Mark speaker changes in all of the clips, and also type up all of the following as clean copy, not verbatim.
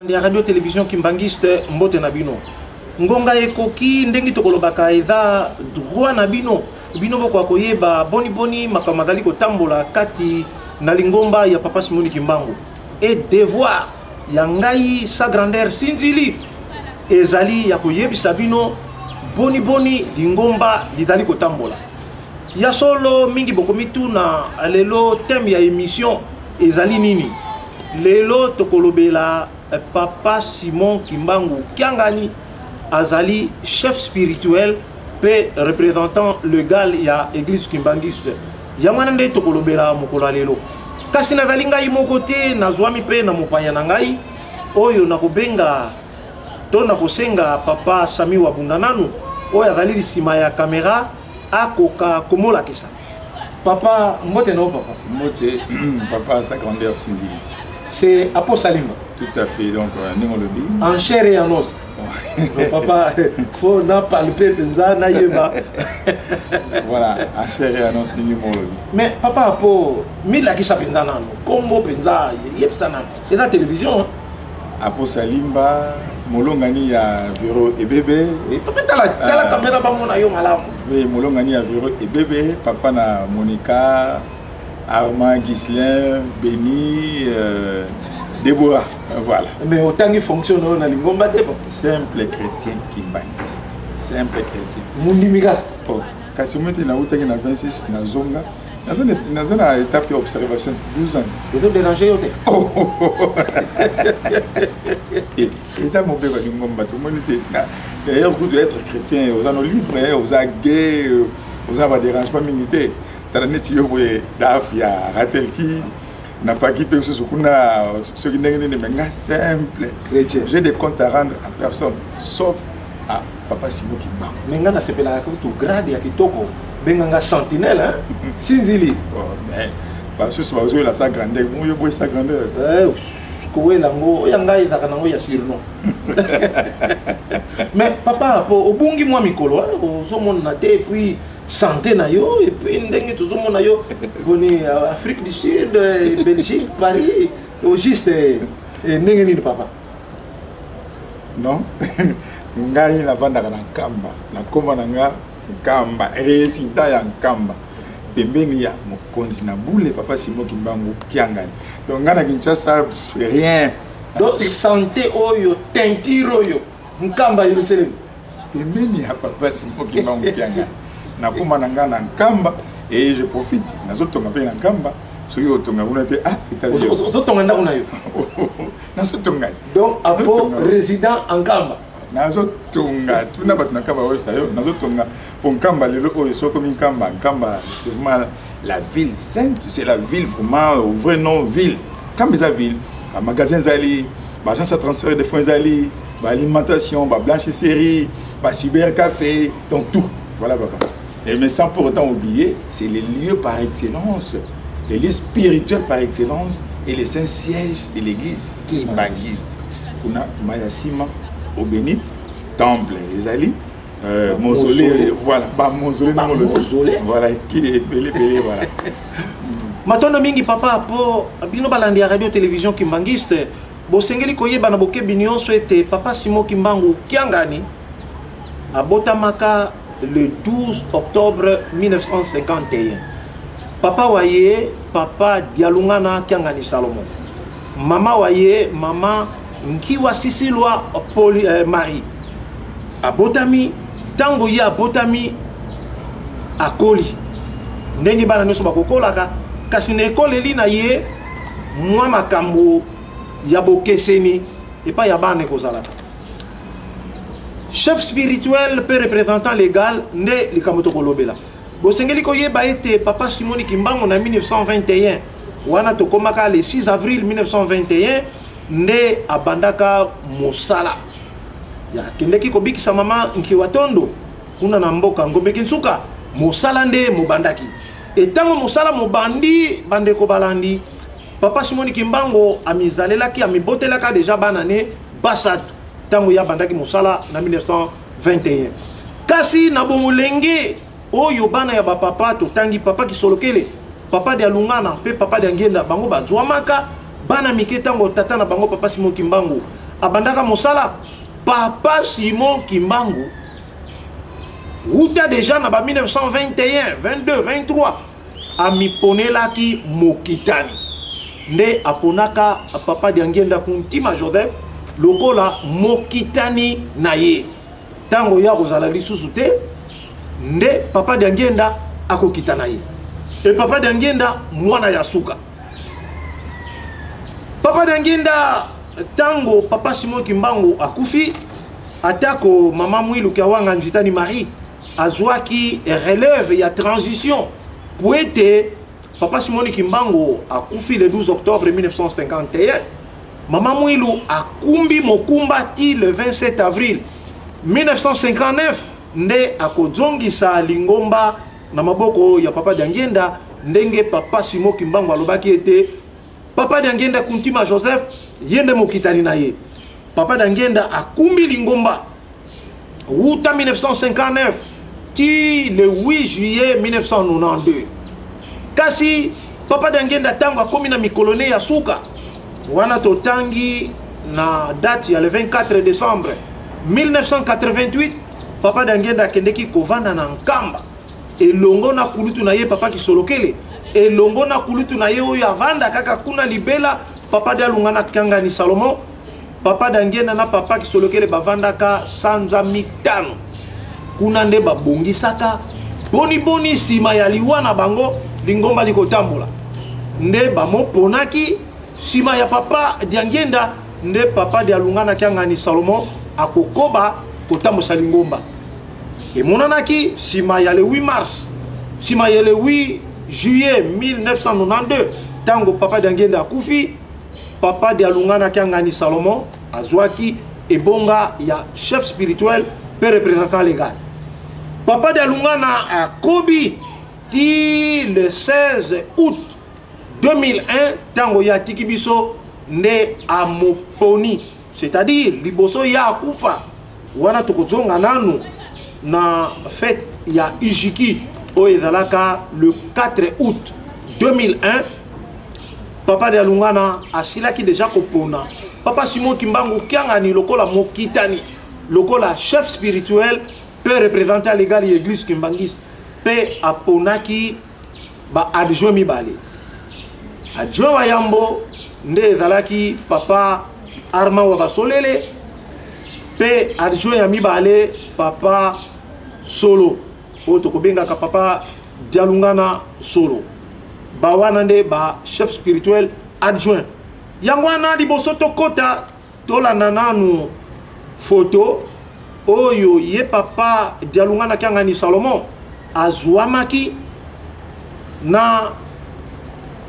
Speaker 1: Ya radio télévision kimbangiste mbote na bino ngonga ekoki ndengi tokolobaka eza droit na bino bino boko koyeba boni makamazali kotambola kati na lingomba ya papa Simoni Kimbangu et devoir ya ngai sa grandeur sinzili ezali ya koyebisa bino boni lingomba lidali kotambola ya solo mingi bokomitu na lelo thème ya émission ezali nini lelo tokolobela papa Simon Kimbangu Kiangani azali chef spirituel pe représentant légal ya église kimbangiste yamwana nde tokolobela mokolo lelo kasi nazali ngai moko te nazwami pe na mopaya na ngai oyo nakobenga to nakosenga papa Sami Wabunda nanu oyo azali lisima ya kamera akoka komolakisa papa mbote no papa
Speaker 2: mbote papa sa grandeur sinzili
Speaker 1: c'est Aposalimba.
Speaker 2: Tout à fait, donc nous le dit.
Speaker 1: En chair et en os. Donc, papa, faut n'a palper penza na yeba.
Speaker 2: Voilà, en chair et en os nous le dit.
Speaker 1: Mais papa pour mila qui s'appelle nano, combo penza yep sana. Et la télévision.
Speaker 2: Apo Salimba, molongani ya Vero et bébé.
Speaker 1: Et papa t'as la caméra ba mona yo malam.
Speaker 2: Oui, molongani ya Vero et bébé, papa na Monica, Armand, Ghislain, Béni, Déborah, voilà.
Speaker 1: Mais autant qu'il fonctionne dans l'ingomba Déborah.
Speaker 2: Simple chrétien kimbangiste. Simple chrétien.
Speaker 1: Mundimiga.
Speaker 2: Oh, kasi mwete na utaki na 26 na zonga. Naza na étape d'observation de 12 ans.
Speaker 1: Ils ont dérangé yote.
Speaker 2: Oh. Et ça mon père l'ingomba tout le monde était. D'ailleurs, vous devez être chrétien, vous êtes libre, vous êtes gay, vous avez des dérangements militaires. Taraneti yo boye dafia ratel ki na faki pe so kuna ce qui n'est pas simple chrétien. J'ai des comptes à rendre à personne sauf à papa Simon Kimbangu.
Speaker 1: Menga na sepela ko to grade ya kitoko benga sentinelle hein sinzili.
Speaker 2: Oh mais parce que c'est la sa grandeur, moi yo boye sa grandeur.
Speaker 1: Kowe lango yanga izaka nango ya surnom. Mais papa po obungi mwa mikolo so mona te puis santé na yo et puis ndenge tout monde na yo boni Afrique du Sud, Belgique, Paris au juste ndenge ni papa.
Speaker 2: Non. Ngai na vanda na kamba, na komba na nga kamba, résident ya kamba. Pembeni ya mokonzi na boule papa Simon Kimbangu Kiangani. Donc ngana Kinshasa rien.
Speaker 1: Donc santé oyo teinture oyo nkamba Yerusalem.
Speaker 2: Pembeni ya papa Simon Kimbangu Kiangani. Na kuma na ngana nkamba et je profite nazotonga pe na nkamba soki otonga kuna te italien
Speaker 1: ozotonga ndako na yo
Speaker 2: nazotonga
Speaker 1: donc apo résident en nkamba
Speaker 2: nazotonga tuna bato na nkamba oyo sayo nazotonga po nkamba lelo oyo soko mi nkamba c'est vraiment la ville sainte, c'est la ville vraiment au vrai nom ville comme eza ville ba magasin zali ba agence à transfert de fonds zali ba alimentation ba blanchisserie ba cybercafé donc tout voilà papa. Mais sans pour autant oublier, c'est les lieux par excellence, les lieux spirituels par excellence et les saints sièges de l'église kimbangiste. On a Mayasima, au Bénit, Temple, les Ali, mausolée, voilà, mausolée, voilà, qui est belé, voilà.
Speaker 1: Matondo mingi papa po bino balandi ya radio télévision kimbangiste, bo sengeli koyeba na boke binyon souhaité papa Simon Kimbangu Kiangani abotamaka le 12 octobre 1951. Papa waye, papa Dialungana Kiangani Salomon. Mama waye, mama Nkiwa Sisilwa Marie. Abotami, tango ya abotami akoli. Ndenge bana nyoso bakokolaka kasi na ekole li na ye mwa makambo ya bokeseni epa ya bana kozalaka. Chef spirituel pe représentant légal nde likamoto kolobela bosengeli koyeba ete papa Simoni Kimbangu na 1921 wana tokomaka le 6 avril 1921 nde abandaka mosala ya kendeki kobikisa mama Nkiwatondo kuna na mboka Ngombe Kinsuka mosala nde mobandaki etango mosala mobandi bandeko balandi papa Simoni Kimbangu amizalelaki amibotelaka deja banane basatu tango ya bandaki mosala na 1921 kasi na bomulenge oyo bana ya bapapa totangi papa kisolokele papa de Alungana pe papa de Ngenda bango bazwamaka bana mike tango tata na bango papa Simon Kimbangu abandaka mosala. Papa Simon Kimbangu uta déjà na ba 1921, 22, 23 amiponelaki Mokitani nde aponaka papa Diangenda Kuntima Joseph lokola Mokitani na ye. Tango ya kozala lisusu te nde papa Diangenda akokita na ye. Et papa Diangenda mwana ya suka. Papa Diangenda tango papa Simon Kimbangu akufi atako mama Mwilu Kiawanga Nzitani Marie azwaki relève ya transition pour être papa Simon Kimbangu akufi le 12 octobre 1951. Mama Mwilu akumbi mokumba ti le 27 avril 1959 nde akozongisa lingomba na maboko ya papa Diangenda ndenge papa Simon Kimbangu alobaki ete papa Diangenda Kuntima Joseph yende Mokitani na ye. Papa Diangenda akumbi lingomba wuta 1959 ti le 8 juillet 1992. Kasi papa Diangenda tango akomi na mikolone ya suka wana totangi na date ya le 24 décembre 1988 papa Diangenda akendeki kovanda na Nkamba elongo na kulutu na ye papa Kisolokele elongo na kulutu na ye oyo avanda kaka kuna libela papa Dialungana Kangani Salomon. Papa Diangenda na papa Kisolokele bavandaka sanza mitano kuna nde babongisaka boni sima ya liwa na bango lingomba likotambola nde bamoponaki sima ya papa Diangenda nde papa Dialungana Kangani Salomon akokoba kotambosa lingomba emonanaki sima ya le 8 mars sima ya le 8 juillet 1992 tango papa Diangenda akufi papa Dialungana Kangani Salomon azwaki ebonga ya chef spirituel pe représentant légal. Papa Dialungana akobi ti le 16 août 2001 tango ya tikibiso nde amoponi, c'est-à-dire liboso ya akufa wana tokozonga nanu na fête ya Ijiki oyo ezalaka le 4 août 2001. Papa Dialungana asilaki déjà kopona papa Simon Kimbangu Kiangani lokola Mokitani lokola chef spirituel peut représenter légal l'église Kimbangiste pe aponaki ba adjoint mibale. Adjoint wa Yambo nde ezalaki papa Armand wa Basolele pe adjoint ya mibale papa Solo oyo tokobengaka papa Dialungana Solo. Bawana nde ba chef spirituel adjoint. Yangwana liboso tokota tolanda nanu photo oyo ye papa Dialungana Kangani Salomon azwamaki na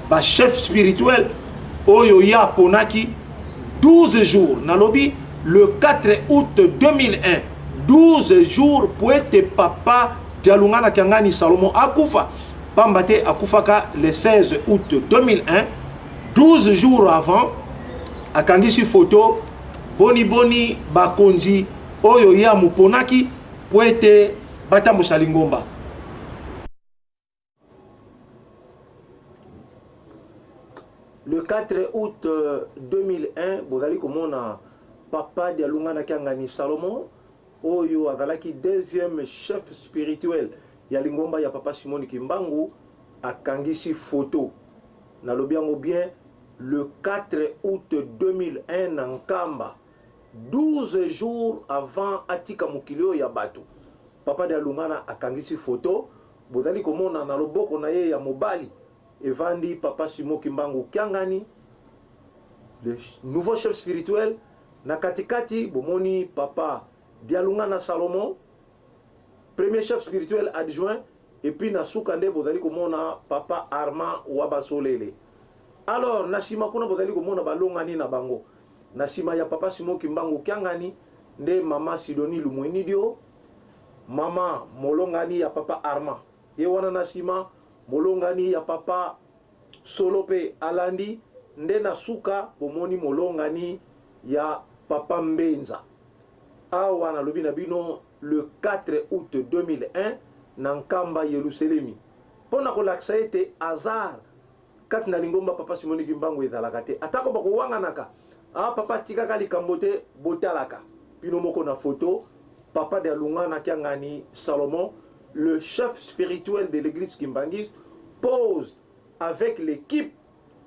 Speaker 1: ba chef spirituel oyo ya ponaki 12 jours nalobi le 4 août 2001 12 jours pour être papa Dialungana Kangani Salomon akufa pambate akufaka le 16 août 2001 12 jours avant akangisi photo boni bakonzi oyo ya muponaki pour être batambusa lingomba. Le 4 août 2001 bozali komona papa Dialungana Kangani Salomon oyo azalaki deuxième chef spirituel ya lingomba ya papa Simon Kimbangu akangisi photo nalobi yango bien le 4 août 2001 na Nkamba 12 jours avant atika mokilio ya bato papa Dialungana akangisi photo bozali komona na loboko na ye ya mobali evandi papa Simon Kimbangu Kiangani le nouveau chef spirituel na katikati bomoni papa Dialungana Salomon premier chef spirituel adjoint et puis na sukande bozali komona papa Armand wa Basolele. Alors nasima kuna bozali komona balongani na bango nasima ya papa Simon Kimbangu Kiangani nde mama Sidonie Lumwenidio mama molongani ya papa Armand ye wana nasima molongani ya papa Solope alandi nde nasuka bomoni molongani ya papa Mbenza awa nalobi na bino le 4 août 2001 na Nkamba Yerusalemi pona kolakisa ete hasard kati na lingomba papa Simon Kimbangu ezalaka te atako bakowanganaka Ah papa tikaka likambo te botalaka. Bino moko na photo papa de Lungana Kiangani Salomon, le chef spirituel de l'église Kimbangiste, pose avec l'équipe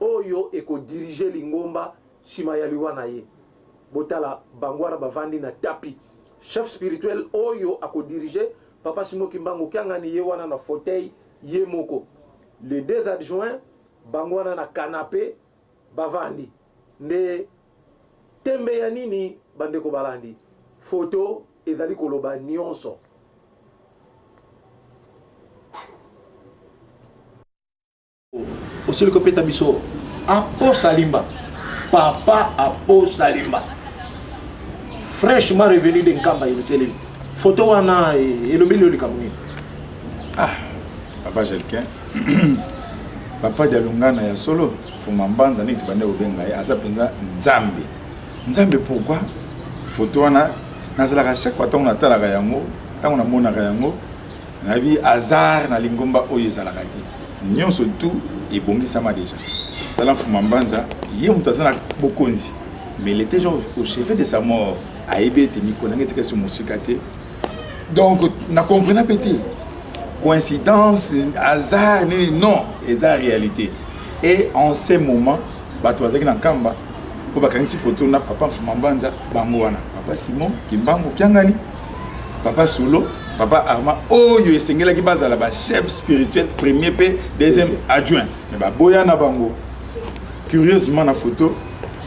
Speaker 1: Oyo et ko diriger Lingomba Simayaliwana ye. Botala Bangwara Bavandi na tapi. Chef spirituel Oyo a ko diriger papa Simo Kimbangu Kiangani ye wana na fauteuil ye moko. Les deux adjoints Bangwana na canapé Bavandi. Ne tembe ya nini bandeko balandi. Photo ezali koloba nyonso. Aussi le copé tabiso Apo Salimba. Papa Apo Salimba. Fraîchement revenu de Nkamba Yerusalem. Photo wana et le milieu du Cameroun.
Speaker 2: Ah, papa Jelkin. Papa Dialungana ya solo. Fumambanza ni tubande obenga ya asa penza Nzambe. Nzambe pourquoi? Photo wana nazalaka chaque fois tant on atalaka yango, tant on amonaka yango, nabi hasard na lingomba oyo ezalaka te. Nyonso tout ebongisama déjà. Tala Fumambanza, ye mutazana bokonzi. Mais il était genre au chevet de sa mort. A ebete mi konanga tika sur musikate. Donc na comprendre petit. Coïncidence, hasard, non, c'est la réalité. Et en ces moments, Batoazaki na Kamba, pour bakanisi photo na papa Fumambanza Bangwana, papa Simon Kimbangu Kiangani, papa Solo, papa Arma, oh yo esengela ki bazala ba chef spirituel premier p deuxième adjoint. Mais ba boya na bango. Curieusement na photo,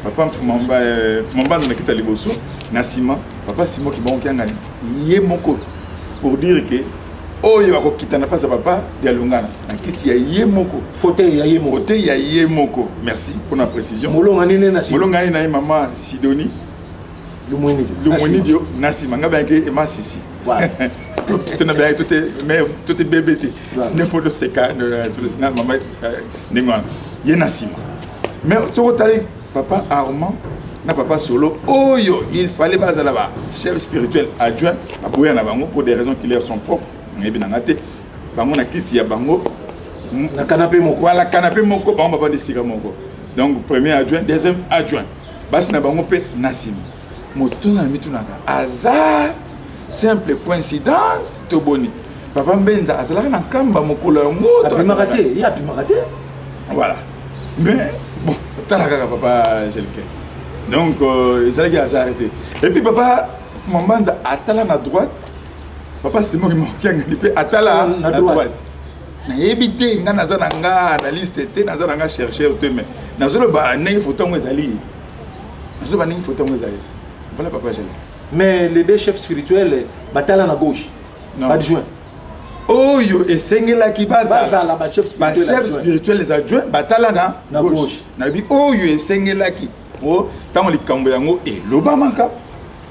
Speaker 2: papa Fumambanza na kita liboso, na Simon, papa Simon Kimbangu Kiangani, yé moko pour dire que oh yo ako kitana pas papa Dialungana na kiti ya yemoko
Speaker 1: Fauteuil ya yemoko.
Speaker 2: Fauteuil ya yemoko. Merci pour la précision.
Speaker 1: Molonga nene na
Speaker 2: Molonga na maman Sidoni Lumoni dio Nasima ngaba ke ema sisi.
Speaker 1: Voilà.
Speaker 2: Tout na bien tout est bébé n'importe ce cas na maman ningwana ye Nasima. Mais sur le papa Armand na papa Solo oh yo il fallait bazala ba chef spirituel adjoint aboya na bango pour des raisons qui leur sont propres. Et bien bango na kiti ya bango
Speaker 1: na canapé moko.
Speaker 2: Voilà canapé moko bango baba desika moko. Donc premier adjoint, deuxième adjoint. Basi na bango pe Nassim. Motuna mitunaka hasard, simple coïncidence to boni. Papa Mbenza azalaka na kamba mokolo ya moto.
Speaker 1: Apimaraté, il a apimaraté.
Speaker 2: Voilà. Mais bon, talaka papa Jelkin. Donc ezalaki hasard arrêté. Et puis papa Fumambanza atala na droite. Papa Simon Kimbangu pe atala na droite. Na yebite nga nazana nga analyste te nazana nga chercheur te mais nazolo ba ndenge photo ngo ezali. Nazolo ba ndenge photo ngo ezali. Voilà papa Jelkin.
Speaker 1: Mais les deux chefs spirituels batala na gauche. Adjoint.
Speaker 2: Oh yo esengela ki bazala
Speaker 1: ba
Speaker 2: chef spirituel les adjoints batala na gauche. Na bi oh yo esengela ki. Oh tango likambo yango e loba maka.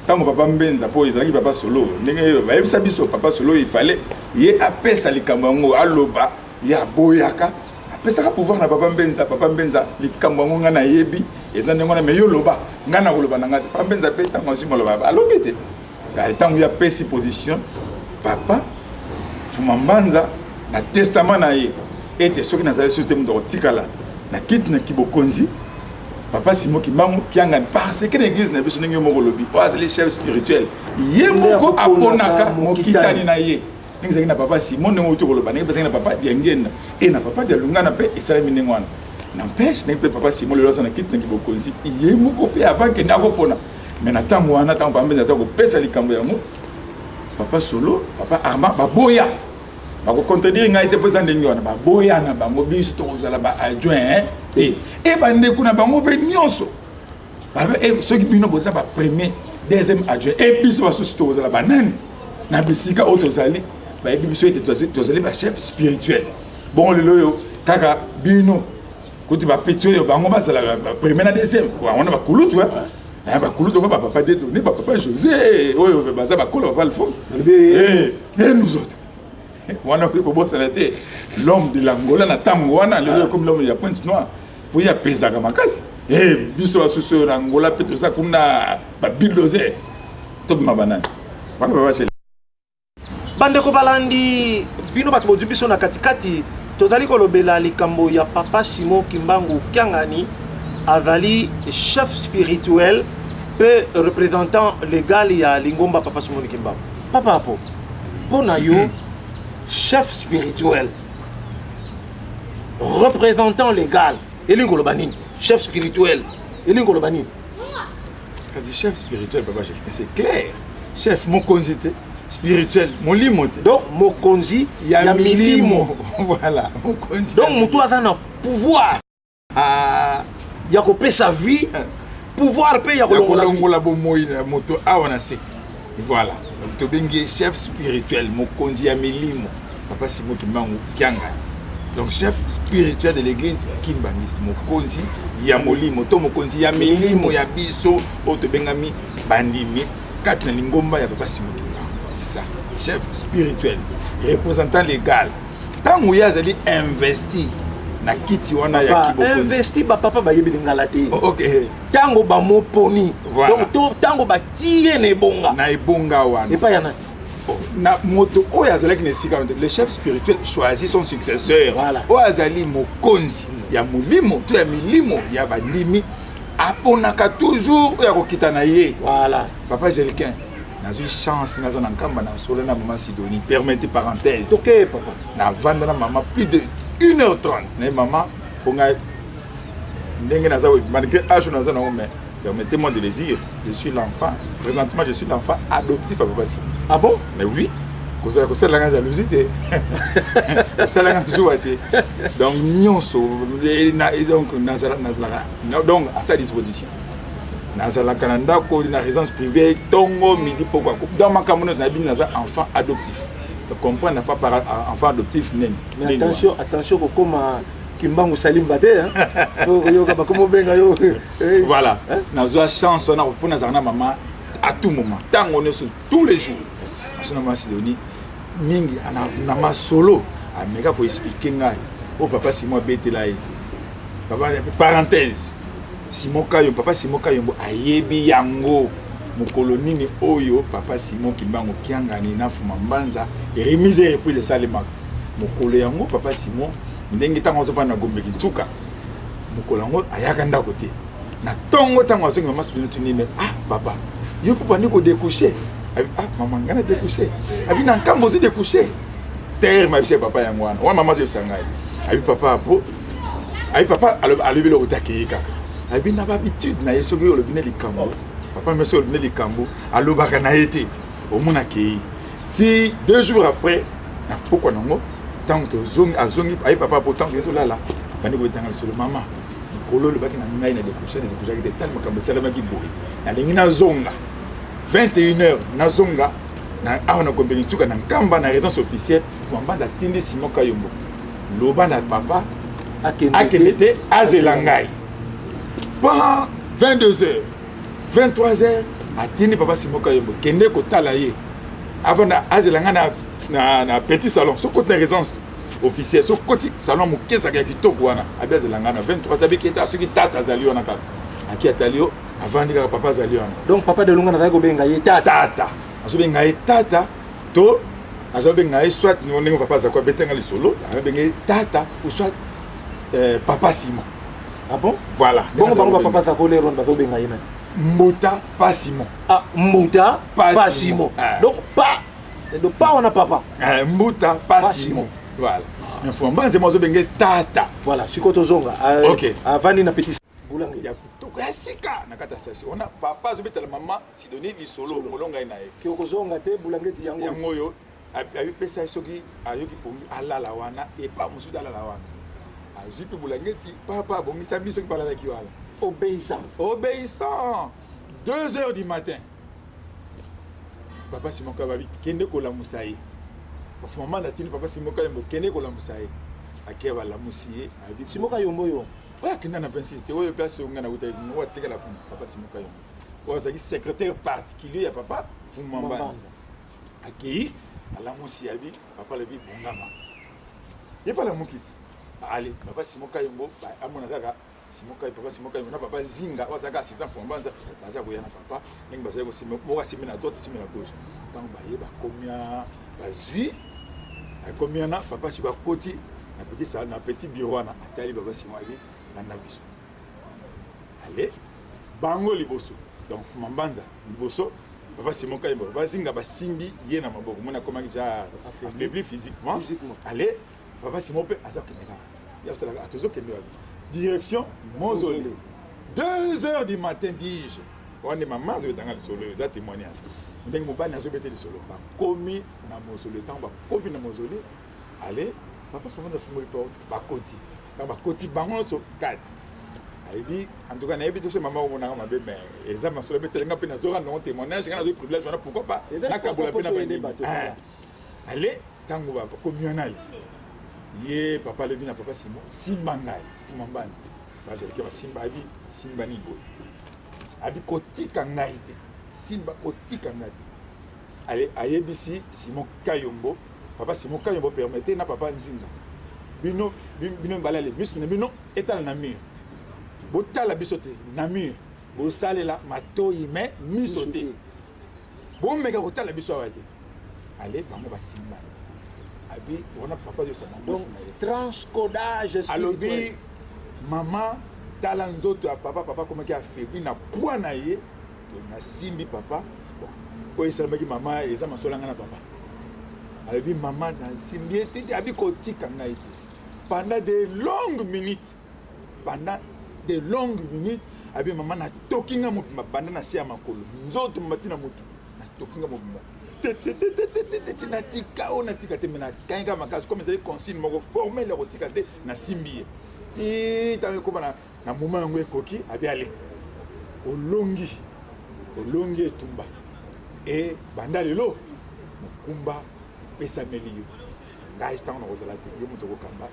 Speaker 2: Tant papa Mbenza po ezalaki papa Solo ndenge bayebisa biso papa Solo il fallait ye apesa likambo ngo aloba ya boyaka apesa ka pouvoir na papa Mbenza likambo ngo ngana yebi eza ndenge na meyo loba ngana koloba nanga papa Mbenza pe tango simo loba alobete ya tango ya pesi position papa Fumambanza na testament na ye ete soki nazali sur temu de tikala na kit na kibokonzi. Papa Simon Kimbangu Kiangani parce que l'église n'a besoin de moko lobi pas les chefs spirituels ye moko aponaka mokitani na ye ninga na papa Simon ne moto koloba ne bazana papa Diangena et na papa Dialungana pe esalami nengwana n'empêche ne pe papa Simon le losa na kit na kibokonzi ye moko pe avant que ndako pona mais na tango wana tango pamba za ko pesa likambo yango papa Solo papa Armand baboya bako contredire ngai te pesa ndengwana baboya na bango biso to kozala ba adjoint et bande kuna bango pe nyonso et ceux qui bino boza ba premier deuxième adjoint et puis so baso to kozala banani na bisika otozali ba biso ete tozali ba chef spirituel bon le loyo kaka bino kuti ba petio yo bango bazala premier na deuxième on a ba kulutu ba kulutu ba papa Dedo ne ba papa José oyo baza ba kolo ba le fond et nous autres wana ko bossa la té l'homme de l'Angola na tango wana le comme l'homme ya Pointe Noire pour ya pesaka makasi biso asusu na Angola peut ça comme na ba bulldozer top ma banane wana ba chez
Speaker 1: bande ko balandi bino bato bodu biso na katikati tozali kolobela likambo ya papa Simon Kimbangu Kiangani Avali, chef spirituel, peu représentant légal, il y a Lingomba Papa Simon Kimba. Papa, pour yo, chef spirituel, représentant légal, et Lingolobanin, chef spirituel, et Lingolobanin.
Speaker 2: Quasi chef spirituel, papa, c'est clair. Chef, mon conzité spirituel, mon limote.
Speaker 1: Donc, mon konzi, il y a milimo.
Speaker 2: Voilà, mon conzi.
Speaker 1: Donc, mon toit a un pouvoir. Il y a coupé sa vie. Pouvoir payer, il y a
Speaker 2: moto. Ah, on a c'est. Voilà. Donc, tu es chef spirituel, mon konzi, il y a milimo. Papa, c'est moi qui m'a kianga. Donc, chef spirituel de l'église Kimbanis, mon konzi, il y a molimo. Ton mon konzi, il y a milimo, il y a biso, auto bengami, bandimi. Quatre na lingomba, il y a papa Simon Kimba. C'est ça, chef spirituel, représentant légal. Tant que vous avez investi, na kiti wana ya kibo.
Speaker 1: Investi ba papa ba yebi ngalati.
Speaker 2: OK.
Speaker 1: Tango ba mo poni.
Speaker 2: Voilà.
Speaker 1: Donc tango ba tiye ne bonga.
Speaker 2: Na ebonga wana.
Speaker 1: Et pas yana.
Speaker 2: Na moto oya azalaki ne sika le chef spirituel choisit son successeur.
Speaker 1: Voilà.
Speaker 2: Oya azali mokonzi ya mulimo, to ya milimo ya bandimi aponaka toujours oya kokita na ye.
Speaker 1: Voilà.
Speaker 2: Papa Géliquin. Dans une chance, dans un encambre, dans le na maman Sidonie, permettez parenthèse.
Speaker 1: Ok, papa.
Speaker 2: Na vendre na maman plus de 1h30. Na maman, pour nga, malgré âge na zana mais permettez-moi de le dire, je suis l'enfant. Présentement, je suis l'enfant adoptif à papa Simon.
Speaker 1: Ah bon?
Speaker 2: Mais oui. C'est la jalousie. C'est la jalousie. Donc, nyonso, donc à sa disposition. Dans la Canada, la résidence privée, tongo midi pourquoi dans ma cameroun naza enfant adoptif. Tu comprends n'a pas enfant adoptif né.
Speaker 1: Mais attention comme Kimbangu Salim Bade hein.
Speaker 2: Voilà. Nazo chance on a pour nazana maman à tout moment. Tant on est sur tous les jours. Parce que maman Sidonie mingi ana ma solo a méga pour expliquer ngai. Oh papa si moi bête là. Papa parenthèse. Simon Kayombo, papa Simon Kayombo ayebi yango mukolo nini oyo papa Simon Kimbangu kiangani na fuma mbanza remise reprise de salemaka mukolo yango papa Simon ndenge tango zo na gombe kitsuka mukolo yango ayaka ndako te na tongo tango azongi mama sibino tunime ah papa yo papa niko découcher ah maman ngana découcher abi na nkambo zo découcher terre ma bise papa yango wana wa mama zo sangai abi papa apo abi papa alobi lo kotaki kaka abi na habitude na yeso ko lobine likambo papa monsieur lobine likambo alobaka na été au mona ki ti 2 jours après na pourquoi nango tant to zong azongi ay papa pourtant to lala bani ko tanga solo mama kolo le baki na ngai na découcher de tel makambo salama ki boy na ndingi na zonga 21h na zonga na aona ko mbeli tuka na nkamba na résidence officielle kwa mbanda tindi Simon Kayombo loba na papa akenete azelangai. Pas 22h, 23h, à Tini Papa Simon Kayombo, Kende Kotala ye. Avant d'azelanga na petit salon, ce côté résidence officielle, ce côté salon Mukesa qui tokwana, azelanga na 23h avec qui ceux qui tata zalio na kaka. Aki atalio avant de papa zalio.
Speaker 1: Donc papa de longa na ko benga ye tata.
Speaker 2: Aso benga ye tata to aso benga ye soit nous papa zakwa betenga li solo, benga tata ou soit papa Simon.
Speaker 1: Ah bon?
Speaker 2: Voilà.
Speaker 1: Bon, papa ça colle ronde bazo benga yena.
Speaker 2: Mbota pas Simon.
Speaker 1: Ah, Mbota pas Simon. Donc pas on a papa.
Speaker 2: Mbota pas Simon. Voilà. Mais faut mbanze mozo benga tata.
Speaker 1: Voilà, sikoto zonga.
Speaker 2: OK.
Speaker 1: Avani na petit boulanga
Speaker 2: ya kutoka sika nakata sashi. On a papa zo betala maman Sidonie li solo molonga ina ye.
Speaker 1: Ki okozonga te bulangeti yango.
Speaker 2: Yango yo abi pesa soki ayoki pongi alala wana et pas musu alala wana. Azipi boulangeti papa bongisa biso ki parla ki wala.
Speaker 1: Obéissance.
Speaker 2: Obéissant. 2h du matin. Papa Simon Kababi kende ko la musaye. Au moment d'atteindre papa Simon Kayombo kende ko la musaye. Akeba la musiye abi
Speaker 1: Simon Kayombo yo.
Speaker 2: Ouais, kenda na 26 te oyo place ngana uta no tika la papa Simon Kayombo. Ozaki secrétaire particulier ya papa Fumambanza. Akei ala musiye abi papa la bi bongama. Yepa la mukiti. Allez, papa Simon Kayombo, amona kaka Simon Kayombo, papa Simon Kayombo na papa Zinga, ozaka assistant Fumambanza, baza ko yana papa, ndenge baza ko Simon, mo ka na droite, Simon na gauche. Tant ba yeba komia bazui, komia na papa Simon koti na petit salle, na petit bureau na atali papa Simon abi na biso. allez bango liboso donc Fumambanza liboso papa Simon Kayemba bazinga basimbi ye na maboko mona comment déjà affaibli physiquement allez papa Simon pe azokendeka ya tala atozokende direction mausolée 2h du matin dis-je on est maman zo dans le solo ça témoignage ndenge mobali azobete le solo ba komi na mausolée tant ba komi na mausolée allez papa Simon na fumo porte ba koti ba koti bango so 4 allez en tout cas na ebité ce maman on a ma bébé et ça ma solo bete nga pe na zora non témoignage nga zo privilège on a pourquoi pas na kabola pe na ba allez tango ba komi onali ye papa lebi na papa Simon simba ngai Fumambanza parce que ba simba abi simba ni boy abi kotika ngai te simba kotika ngai allez ayebisi Simon Kayombo papa Simon Kayombo permettez na papa Nzinga bino balale biso na bino etala na mur botala biso te na mur bosalela matoyi mais miso te bomeka kotala biso awa te allez bango basimba abi on a papa de sa maman
Speaker 1: donc transcodage
Speaker 2: alobi maman tala nzoto ya papa comment qui a faibli na poids na ye to na simbi papa bon oyo esalamaki mama eza masolanga na papa alobi maman na simbi ete abi kotika ngai te pendant de longues minutes abi maman na tokinga mobimba banda na se ya makolo nzoto mabati na motu na tokinga mobimba natika te mena kanga makasi comme ça consigne moko formel le rotika te na simbi ti tango koma na moment yango ekoki abi ale olongi etumba e banda lelo mokumba pesa meli yo ngai tango na kozala te yo moto kokamba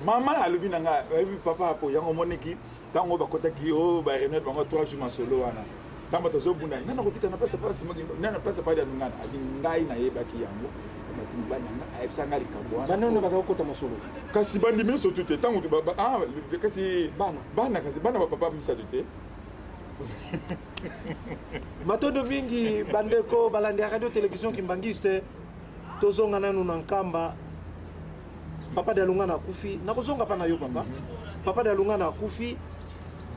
Speaker 2: mama alobi na nga papa po yango moneki tango bakotaki o ba renet bango 3 jours masolo wana tango tozobunda nana kokita na pesa pasi moki nana pesa pa ya ngana adi ngai na yebaki yango matumba banyanga ayebisa ngali kambo wana
Speaker 1: banano bakakota masolo
Speaker 2: kasi bandi miso tute tango kasi bana ba papa misa tute
Speaker 1: matondo mingi bandeko balandi ya radio télévision Kimbangiste tozonga nanu na nkamba papa de Alunga na kufi nakozonga pa na yo papa papa de Alunga na kufi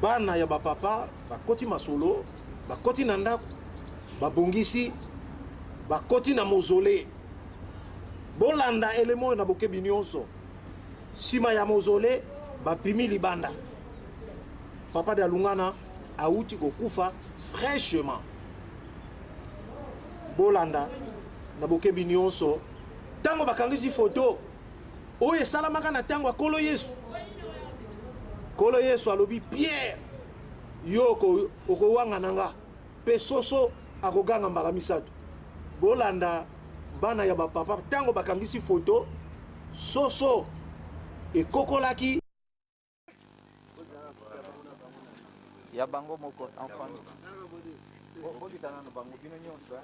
Speaker 1: bana ya ba papa bakoti masolo bakoti na ndako babongisi bakoti na mausolée bolanda elemo na bokebi nyonso sima ya mausolée bapimi libanda papa de Alungana auti kokufa fraîchement bolanda na bokebi nyonso tango bakangisi photo oyo esalamaka na tango akolo Yesu alobi Pierre yo okowanga nanga pe soso akoganga mbala misato bolanda bana ya bapapa tango bakangisi photo soso ekokolaki
Speaker 3: ya bango moko enfant bokitana na bango bino nyonso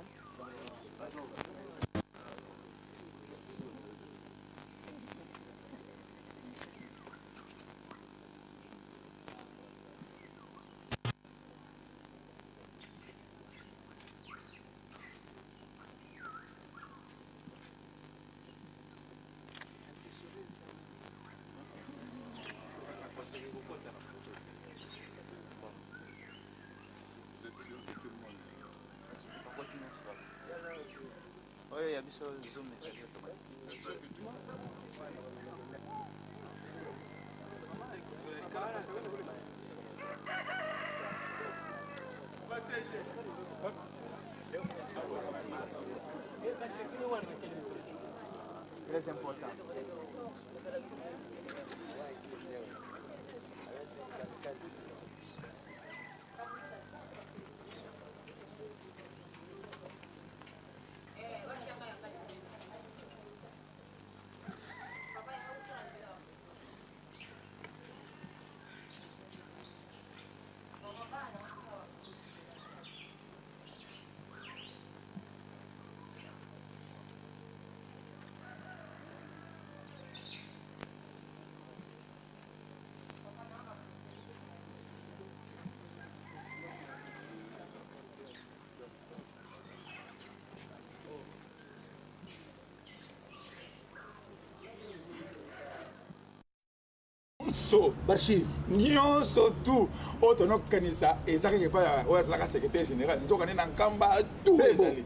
Speaker 3: oyo ya biso zoom très important.
Speaker 2: nyonso
Speaker 1: Barchi.
Speaker 2: nyonso tout oyo tonokanisa ezalaki epai oyo azalaka secrétaire général nzokani na nkamba tout ezali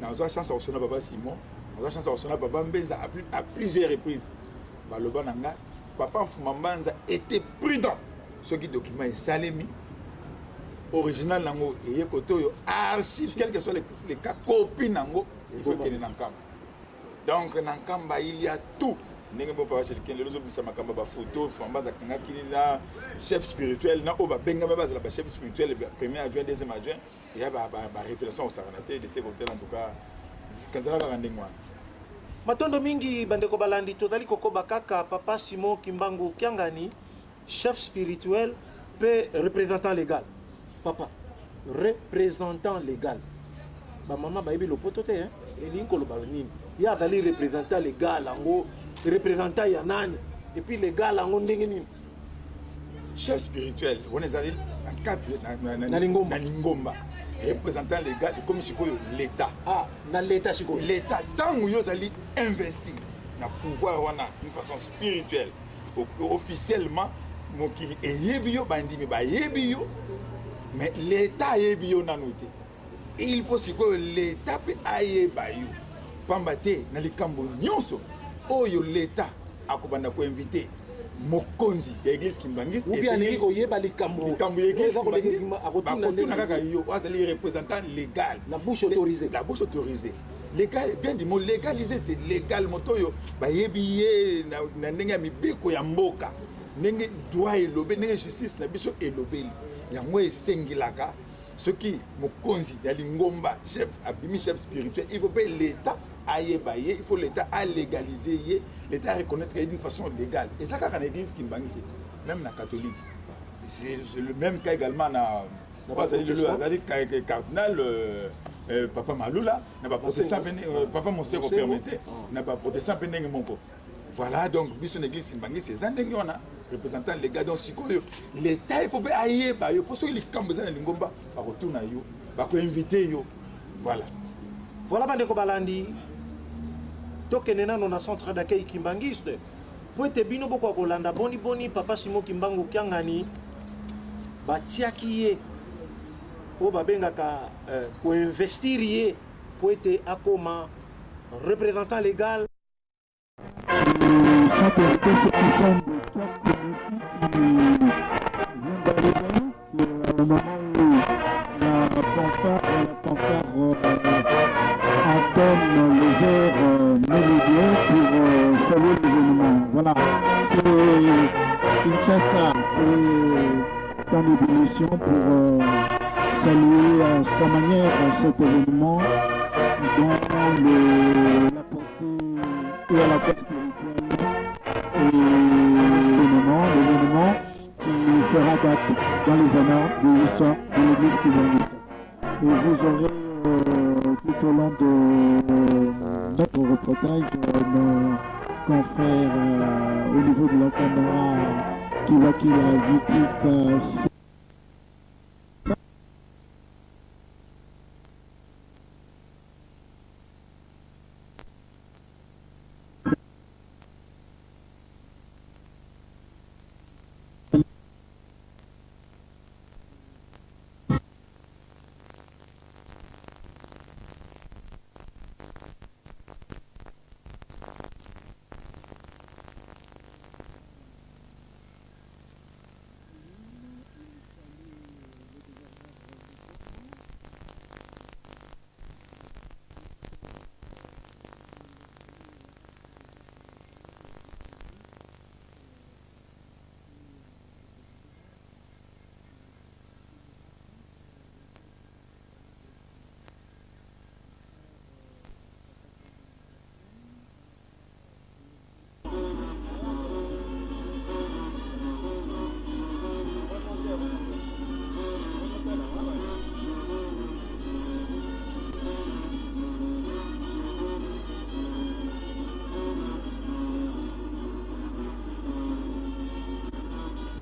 Speaker 2: nazwa chance ya kosona papa Simon nazwa chance ya kosona papa Mbenza à plusieurs reprises baloba na nga papa Mfuma Mbanza était prudent soki document esalemi original nango eye kote oyo archive quel que soit les cas copie nango il faut kene na nkamba donc na nkamba il y a tout ndenge mpo papa Chelken lelo zobimisa makambo bafoto Mfuma Mbanza akangaki na chef spirituel na oyo babengami bazala bachef spirituel premier adjoint deuxième adjoint eya barévélation osakana te de ce côté en tout cas kazala kaka ndenge wana
Speaker 1: Matondo mingi bandeko balandi tozali kokoba kaka papa Simon Kimbangu Kiangani chef spirituel pe représentant légal papa représentant légal ba mama ba yebi lopoto te hein elinko lo balini ya azali représentant légal ango représentant ya nani et puis légal ango ndenge nini
Speaker 2: chef spirituel on ezali na cadre
Speaker 1: na
Speaker 2: lingomba représentant légal comme sikoyo l'état
Speaker 1: na l'état sikoyo
Speaker 2: l'état tango yo zali investi na pouvoir wana d'une façon spirituelle officiellement mokili eyebi yo bandimi bayebi yo mais l'état yebi yo nanu te il faut sikoyo l'état pe ayeba yo pamba te na likambo nyonso oyo l'état akobanda ko inviter mokonzi ya église Kimbangiste
Speaker 1: ou bien niko yeba likambo
Speaker 2: ya église akotuna kaka yo azali représentant légal
Speaker 1: la bouche autorisée
Speaker 2: légal bien dit mot légalisé légal motoyo bayebi ye na ndenge ya mibeko ya mboka ndenge droit elobe ndenge justice na biso elobeli yango esengilaka soki mokonzi ya lingomba chef abimi chef spirituel il faut pas l'état ayeba ye il faut l'état à légaliser ye l'état à reconnaître d'une façon légale et ça quand l'église Kimbangiste même na catholique c'est le même cas également na azali cardinal papa Malula na ba protestant papa Monseko permettait na ba protestant ndenge moko voilà donc biso l'église Kimbangiste c'est ndenge wana représentant légal donc sikoyo l'état il faut pas ayeba yo pour ceux qui kamboza na lingomba ba retourna yo ba ko inviter yo
Speaker 1: voilà bandeko balandi tokende nano na centre d'accueil Kimbangiste po ete bino boko kolanda boni papa Simon Kimbangu Kiangani batiaki ye o babengaka ko investir ye po ete akoma représentant légal
Speaker 4: sans permettre ceux qui sont de quelques mesures qui viennent d'arriver au moment où la fanfare entonne les heures méridiennes pour saluer l'événement. Voilà, c'est Kinshasa et en ébullition pour saluer à sa manière cet événement dont la portée et à la fois spirituelle et l'événement qui fera date dans les annales de l'histoire de l'église Kimbangiste. Et vous aurez tout au long de notre reportage nos confrères au niveau de la caméra qui la vitique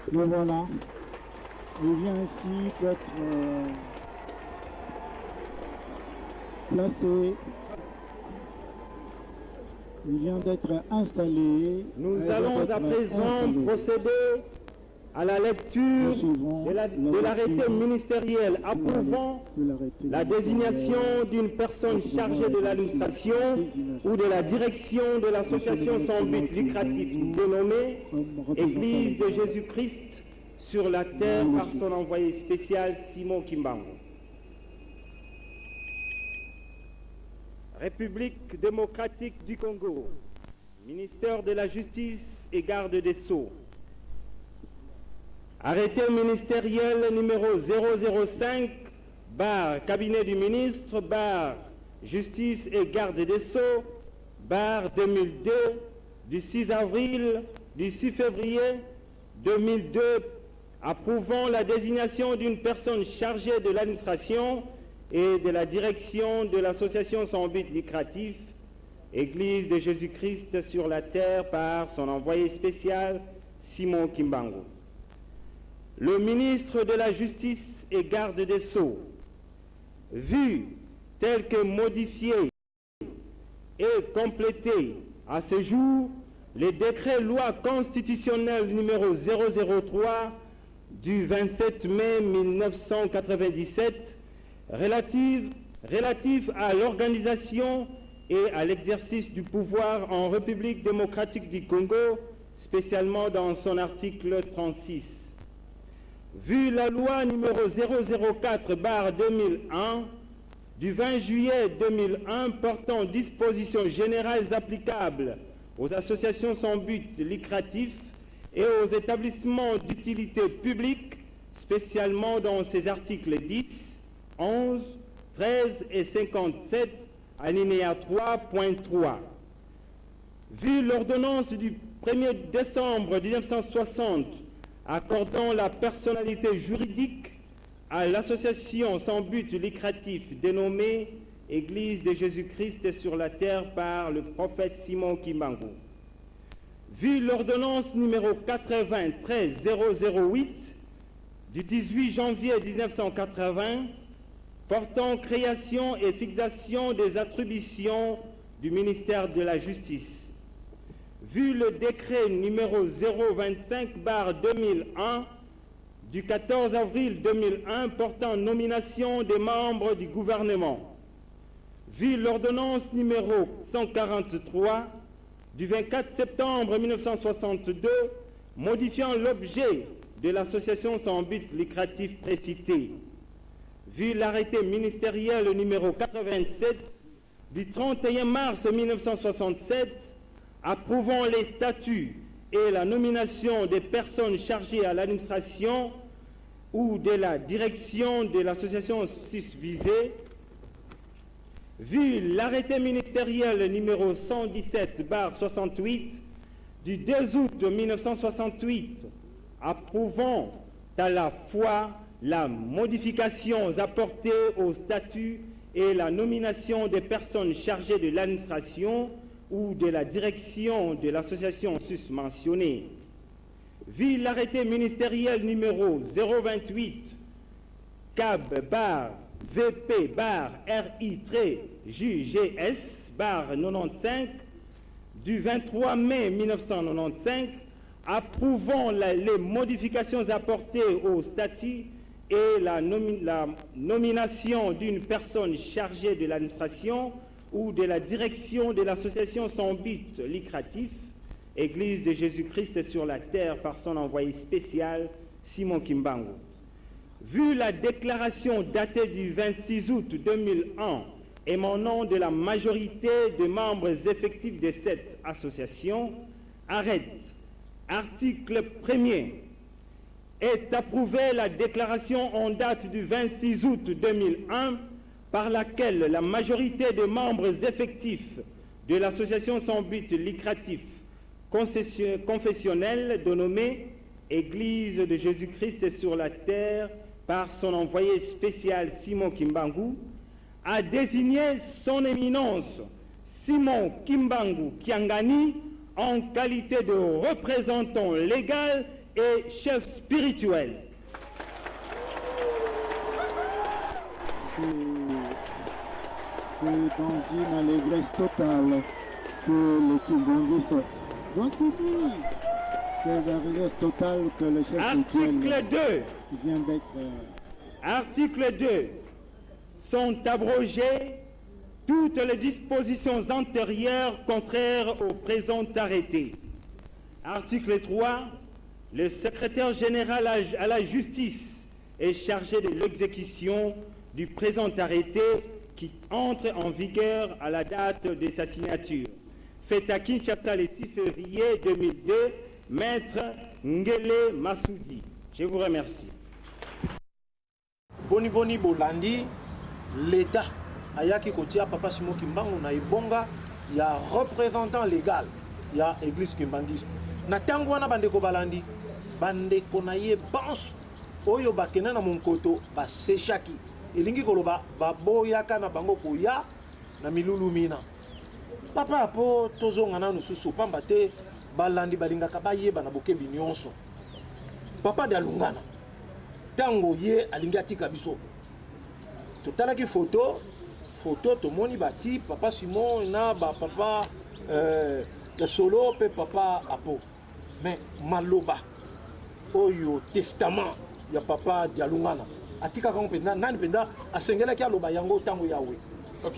Speaker 4: Et voilà, il vient ainsi d'être placé Il vient d'être installé.
Speaker 5: Nous allons à présent procéder à la lecture de l'arrêté ministériel approuvant la désignation d'une personne chargée de l'administration ou de la direction de l'association sans but lucratif dénommée Église de Jésus-Christ sur la terre par son envoyé spécial Simon Kimbangu. République démocratique du Congo, ministère de la Justice et garde des Sceaux. Arrêté ministériel numéro 005, cabinet du ministre, Justice et garde des Sceaux, 2002, du 6 février 2002, approuvant la désignation d'une personne chargée de l'administration et de la direction de l'association sans but lucratif, Église de Jésus-Christ sur la terre par son envoyé spécial Simon Kimbangu. Le ministre de la Justice et garde des Sceaux, vu tel que modifié et complété à ce jour le décret loi constitutionnelle numéro 003 du 27 mai 1997 relatif à l'organisation et à l'exercice du pouvoir en République démocratique du Congo, spécialement dans son article 36. Vu la loi numéro 004/2001 du 20 juillet 2001 portant dispositions générales applicables aux associations sans but lucratif et aux établissements d'utilité publique, spécialement dans ses articles 10, 11, 13 et 57, alinéa 3.3. Vu l'ordonnance du 1er décembre 1960 accordant la personnalité juridique à l'association sans but lucratif dénommée Église de Jésus-Christ sur la terre par le prophète Simon Kimbangu. Vu l'ordonnance numéro 93-008 du 18 janvier 1980 portant création et fixation des attributions du ministère de la Justice. Vu le décret numéro 025/2001 du 14 avril 2001 portant nomination des membres du gouvernement. Vu l'ordonnance numéro 143 du 24 septembre 1962 modifiant l'objet de l'association sans but lucratif précitée. Vu l'arrêté ministériel numéro 87 du 31 mars 1967 approuvant les statuts et la nomination des personnes chargées à l'administration ou de la direction de l'association susvisée, vu l'arrêté ministériel numéro 117/68 du 2 août 1968 approuvant à la fois la modification apportée au statut et la nomination des personnes chargées de l'administration ou de la direction de l'association susmentionnée. Vu l'arrêté ministériel numéro 028 CAB-RI-JUGS-95 du 23 mai 1995 approuvant les modifications apportées au statut et la nomination d'une personne chargée de l'administration ou de la direction de l'association sans but lucratif, Église de Jésus-Christ sur la terre par son envoyé spécial, Simon Kimbangu. Vu la déclaration datée du 26 août 2001 émanant de la majorité des membres effectifs de cette association, arrête, article 1er, est approuvée la déclaration en date du 26 août 2001 par laquelle la majorité des membres effectifs de l'association sans but lucratif confessionnelle dénommée Église de Jésus-Christ sur la terre par son envoyé spécial Simon Kimbangu a désigné son éminence Simon Kimbangu Kiangani en qualité de représentant légal et chef spirituel.
Speaker 4: C'est dans une allégresse totale que les kimbangistes continuent. C'est la richesse totale que le chef
Speaker 5: Article 2.
Speaker 4: vient d'être...
Speaker 5: Article 2. Sont abrogées toutes les dispositions antérieures contraires au présent arrêté. Article 3. Le secrétaire général à la justice est chargé de l'exécution du présent arrêté qui entre en vigueur à la date de sa signature. Fait à Kinshasa le 6 février 2002, Maître Ngele Massoudi. Je vous remercie.
Speaker 1: Boni boni bolandi, l'État ayaki kotia Papa Simon Kimbangu na ibonga ya représentant légal ya Église Kimbangiste. Na tango wana bandeko balandi, bandeko na ye banso oyo bakena na monkoto ba sechaki. Elingi koloba baboyaka na bango koya na milulu mina. Papa po tozonga na nususu pamba te balandi balingaka bayeba na bokebi nyonso. Papa de alungana. Tango ye alingi atika biso. Totalaki photo tomoni bati Papa Simon na ba papa solo pe papa apo. Mais maloba oyo testament ya papa de alungana. Atika quand penda nani penda asengela ki aloba yango tango yawe.
Speaker 2: OK.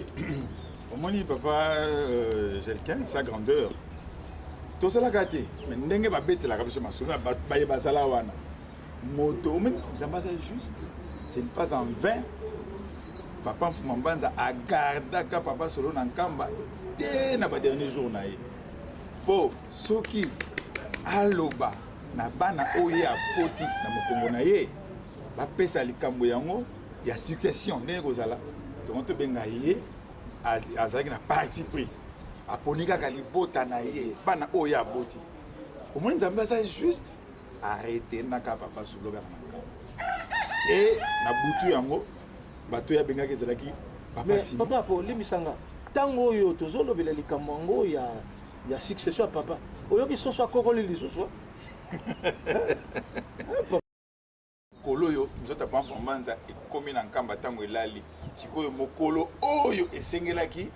Speaker 2: Omoni papa quelqu'un sa grandeur. Tout ça la gâté. Mais ndenge ba bête la kabisa masolo ba yeba sala wana. Moto mais ça pas juste. C'est pas en vain. Papa Fumambanza a gardé ka papa solo na nkamba dès na ba dernier jour na ye. Po soki aloba na bana oya poti na mokongo na ye. Ba pesa likambo yango ya succession ndenge kozala. To benga ye azalaki na parti pris. Aponika kalibota na ye bana oya boti. Au moins Nzambe ça juste arrêter na ka papa solo ga na. Et na butu yango bato ya benga kezalaki papa si.
Speaker 1: Papa po limisanga tango yo tozolobela likambo yango ya succession ya papa. Oyoki soso akokoli lisusu.
Speaker 2: Koloyo nzota pa Fumambanza ekomi na nkamba tango elali. Sikoyo mokolo oyo esengelaki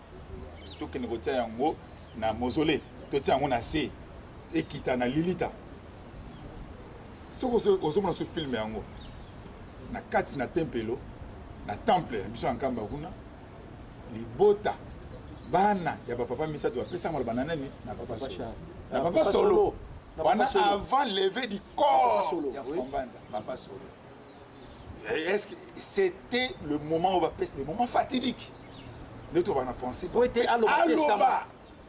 Speaker 2: tokende kotia yango na mausolée totia yango na se ekita na lilita soko ozomona so film yango na kati na tempelo na temple biso ya nkamba kuna libota bana ya bapapa misato bapesa mala bananani na papa solo na papa solo wana avant lever du corps ya Fumambanza papa solo. Est-ce que c'était le moment où le moment fatidique notre en français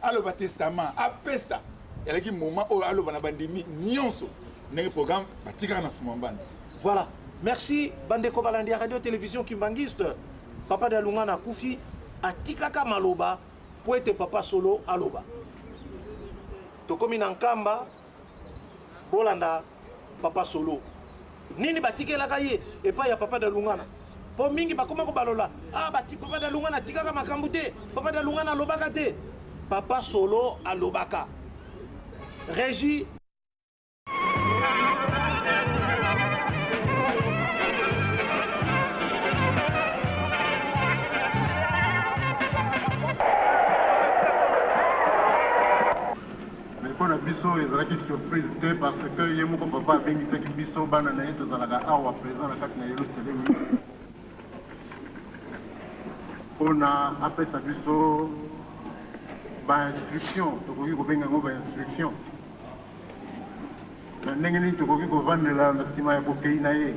Speaker 2: aloba testament apesa elaki moment où aloba na bandimi nyonso ndenge programme batika na Fumambanza.
Speaker 1: Voilà, merci bandeko balandi radio télévision Kimbangiste. Papa de Alungana kufi atikaka maloba po ete papa solo aloba tokomi na nkamba bolanda papa solo nini batikelaka ye epai ya papa de Alungana po mingi bakoma ko balola papa de Alungana tikaka makambo te papa de Alungana alobaka te papa solo alobaka. Régie
Speaker 6: mpona biso ezalaki surprise te parce que ye moko papa abengisaki biso bana na ye tozalaka awa présent na kati na Yerusalemi mpona apesa biso bainstruction tokoki kobenga yango bainstruction na ndenge nini tokoki kovandela na nsima ya bokei na ye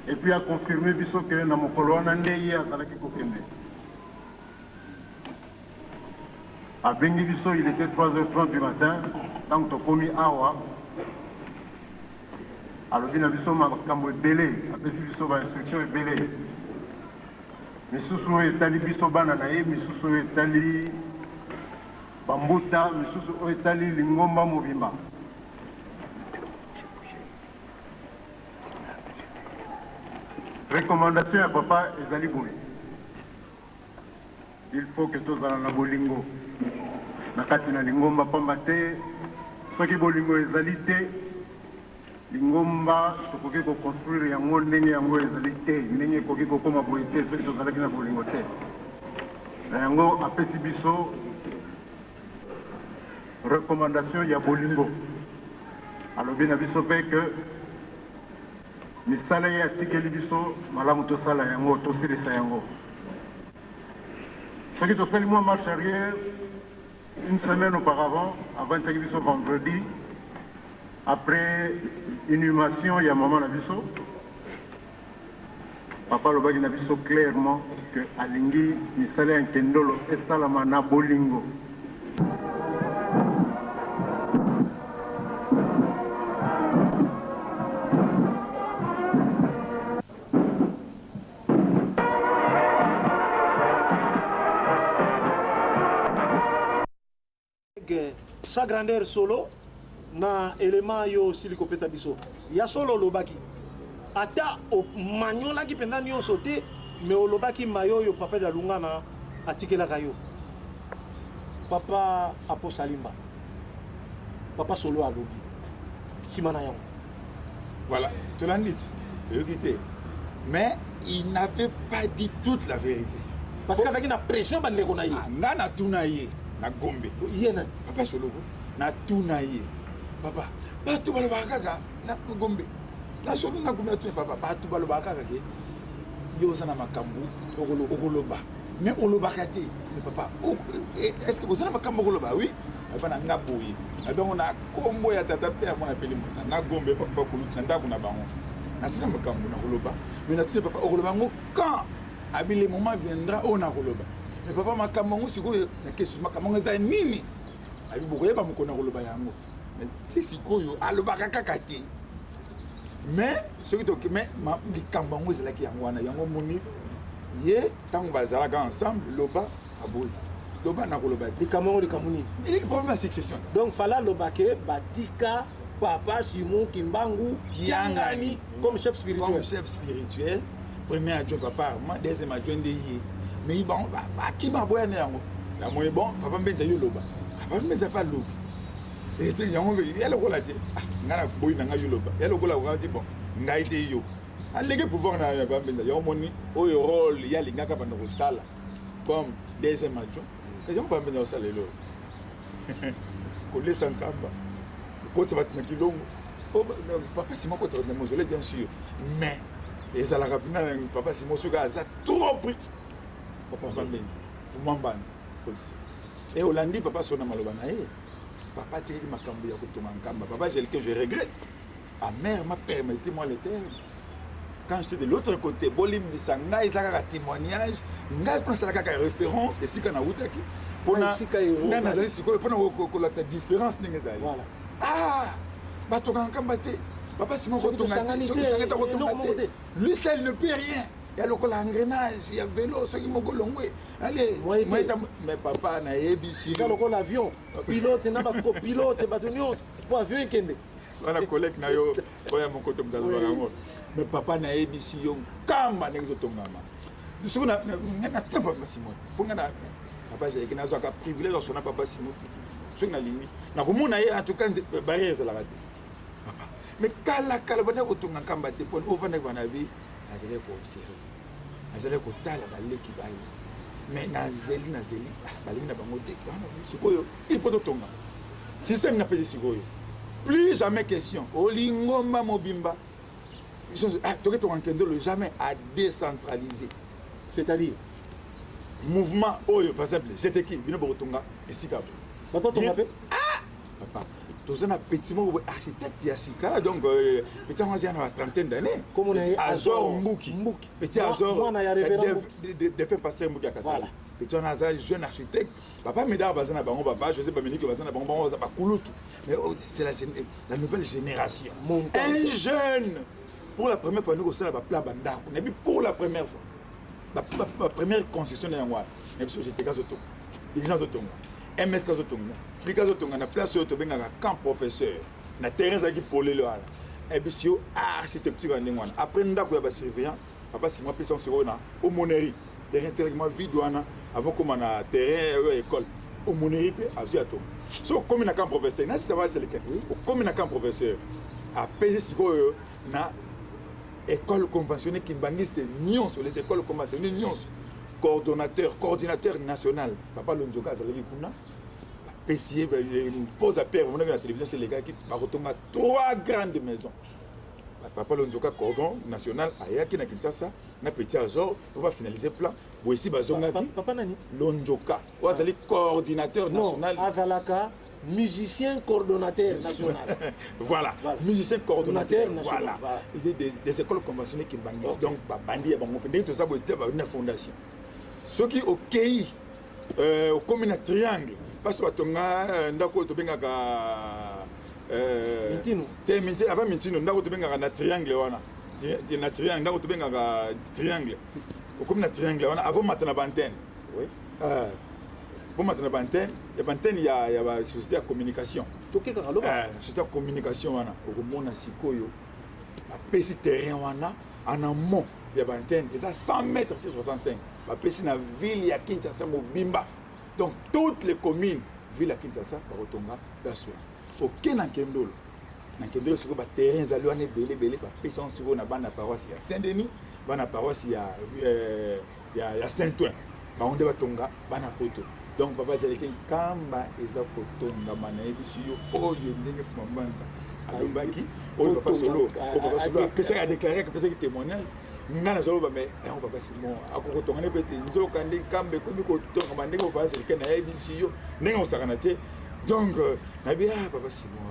Speaker 6: epuis akonfirme biso ke na mokolo wana nde ye azalaki kokende. Abengi biso, il était 3h30 du matin, donc tokomi awa. Alobi na biso makambo ebele, apesi biso ba instruction ebele. Misusu oyo etali biso bana na ye, misusu oyo etali bambuta, misusu oyo etali lingomba mobimba. Recommandation ya papa ezali boye. Il faut que tozala na bolingo. Na kati na lingomba pamba te soki bolingo ezali te lingomba tokoki koconstruire yango ndenge yango ezali te ndenge ekoki kokoma boye te soki tozalaki na bolingo te na yango apesi biso recommandation ya bolingo. Alobi na biso pe que misala ya tikeli biso malamu tosala yango tosilisa yango. Ce qui te fait moi marche arrière une semaine auparavant, avant que biso vendredi, après inhumation ya maman na biso. Papa lobaki na biso clairement que alingi misala ya nkendolo esalama na bolingo.
Speaker 1: Sa grandeur solo na élément yo siliko peta biso ya solo lobaki ata o manyola ki penda nyo sauté mais o lobaki mayo yo papa da lungana atikela kayo papa Apo Salimba papa solo alobi simana yango
Speaker 2: voilà tu l'as dit mais il n'avait pas dit toute la vérité
Speaker 1: parce que na pression bande ko na yi
Speaker 2: ngana tunaye na Gombe
Speaker 1: yena
Speaker 2: papa solo na tunaye papa batu baloba kaka na Gombe na solo na Gombe tu papa batu baloba kaka ke yo sana makambu okoloba mais oloba kati mais papa est-ce que vous sana makambu okoloba oui papa na ngaboyi abongo na kombo ya tata pe amona peli musa na Gombe papa kulutu na ndaku na bango na sana makambu na koloba mais na tu papa okoloba ngo quand abi le moment viendra on a koloba. Mais papa makambo sikoyo na kesu makambo eza nini abi bokoyeba mukona koloba yango mais ti sikoyo alobaka kaka te mais soki to mais likambo yango ezalaki yango wana yango moni ye tango bazalaka ensemble loba aboyi loba na koloba
Speaker 1: likambo nini
Speaker 2: il est problème de succession
Speaker 1: donc fala lobake batika papa Simon Kimbangu Kiangani comme chef spirituel premier adjoint papa deuxième adjoint de ye mais bon qui m'a boyé yango la moi bon papa mbenza yo loba papa mbenza pas loba et te yango ya lokola te ngana boy na yo loba ya lokola ko ti bon ngai te yo alege pouvoir na papa mbenza yo moni oyo rôle ya lingaka bando ko sala comme deuxième adjoint que yo papa mbenza sala lo ko laisse en kamba ko te bat na kilongo papa Simon ko te na mausolée bien sûr mais et ça la rapina papa Simon suka ça trop pris papa Benzi pour m'embanza et Hollandi papa sona maloba na ye papa tiri makambo ya kutuma nkamba papa j'ai que je regrette ma mère m'a permis moi le terme quand j'étais de l'autre côté bolim bisanga ezaka témoignage ngai pense la ka référence et si kana utaki pona na nazali siko pona ko la différence n'engezali voilà ah batoka nkamba te papa Simon kotonga lui seul ne peut rien. Il y a le engrenage, il y a le vélo, ce qui m'a colongé. Allez, mais papa n'a ABC. Il y a l'avion, pilote, n'a pas pilote, bâtonnier, pour avion kende.
Speaker 2: Voilà, collègue n'a yo, voyez mon côté mais papa n'a ABC, yo, kamba n'est pas tombé. Nous sommes pas papa Simon. Pour nga papa j'ai qu'un azoka privilège dans son papa Simon. Ce que n'a limite. Na ko mona en tout cas barrière ça la raté. Papa. Mais kala bana ko tonga kamba te pon ovana bana bi azele ko observer azele ko tala baleki bayi mais nazeli baleki na bango te bana sikoyo il faut tonga système na pesi sikoyo plus jamais question olingomba mobimba toke tonga kendolo jamais à décentraliser c'est-à-dire mouvement oyo par exemple j'étais qui bino botonga esika
Speaker 1: bato tonga pe
Speaker 2: papa tous un petit mot architecte Yassika donc petit on a une trentaine d'années
Speaker 1: comme on est
Speaker 2: Azor Mbouki petit Azor de fait passer Mbouki à Kassala petit on a un jeune architecte papa Médard bazana bango papa José Dominique bazana bango ba kulutu mais c'est la nouvelle génération un jeune pour la première fois nous au sein la plan banda et puis pour la première fois la première concession de Yangwa et puis j'étais gazoto dirigeant zotonga MS Kazotonga, Fli Kazotonga, na place où tu as un camp professeur, na terrain qui polé le hall. Et puis si architecture en Ningwan. Après nous avons surveillant, papa si moi personne sur au Monnerie, terrain directement vide avant comme on a terrain école. Au Monnerie à Ziato. So comme un camp professeur, na ça va chez les cas. Comme un camp professeur, à peser si na école conventionnelle qui bangiste nions sur les écoles conventionnelles nions. Coordinateur national, papa Lonjoka Zalagi Kuna, PCA, pose à père, on a vu la télévision, c'est les gars qui ont 3 grandes maisons. Papa Lonzoka, cordon national, Ayaki na Kinshasa, na Petit Azor, on va finaliser le plan. Voici Bazonga.
Speaker 1: Papa Nani
Speaker 2: Lonzoka, on va aller coordinateur national.
Speaker 1: Azalaka, musicien coordonnateur national.
Speaker 2: Voilà, musicien coordonnateur
Speaker 1: national.
Speaker 2: Voilà. Des écoles conventionnées qui bangissent. Donc, Bandi, tout ça, c'est une fondation. Ceux qui au Kei, au commune triangle, parce que tu as avant Mintino, ndako tobengaka na triangle wana. Na triangle, ndako tobengaka triangle. Comme na triangle wana avant matana bantenne. Oui. Pour matana bantenne, ya bantenne il y a la société de communication.
Speaker 1: Toke ka loba.
Speaker 2: La société de communication wana, okomona sikoyo. La PC terrain wana en amont ya bantenne, c'est 100 mètres 65. La PC na ville ya Kinshasa Mobimba. Donc toutes les communes ville ya Kinshasa par Otonga d'assoir. OK na Kendolo. Na Kendolo c'est que terrain za loane belé ba puissance sur na bana paroisse ya Saint-Denis, bana paroisse ya Saint-Ouen. Ba onde ba tonga bana poto. Donc papa Jaleken kamba eza kotonga mana ebisiyo oyo ndenge fumambanta. Alobaki oyo papa solo pesa a déclaré que pesa qui témoignage. Ngana solo ba mais on papa Simon akokotonga ne pete nzoka ndi kambe komi kotonga mandenge papa Jaleken na ebisiyo ndenge osakana te. Donc nabi papa Simon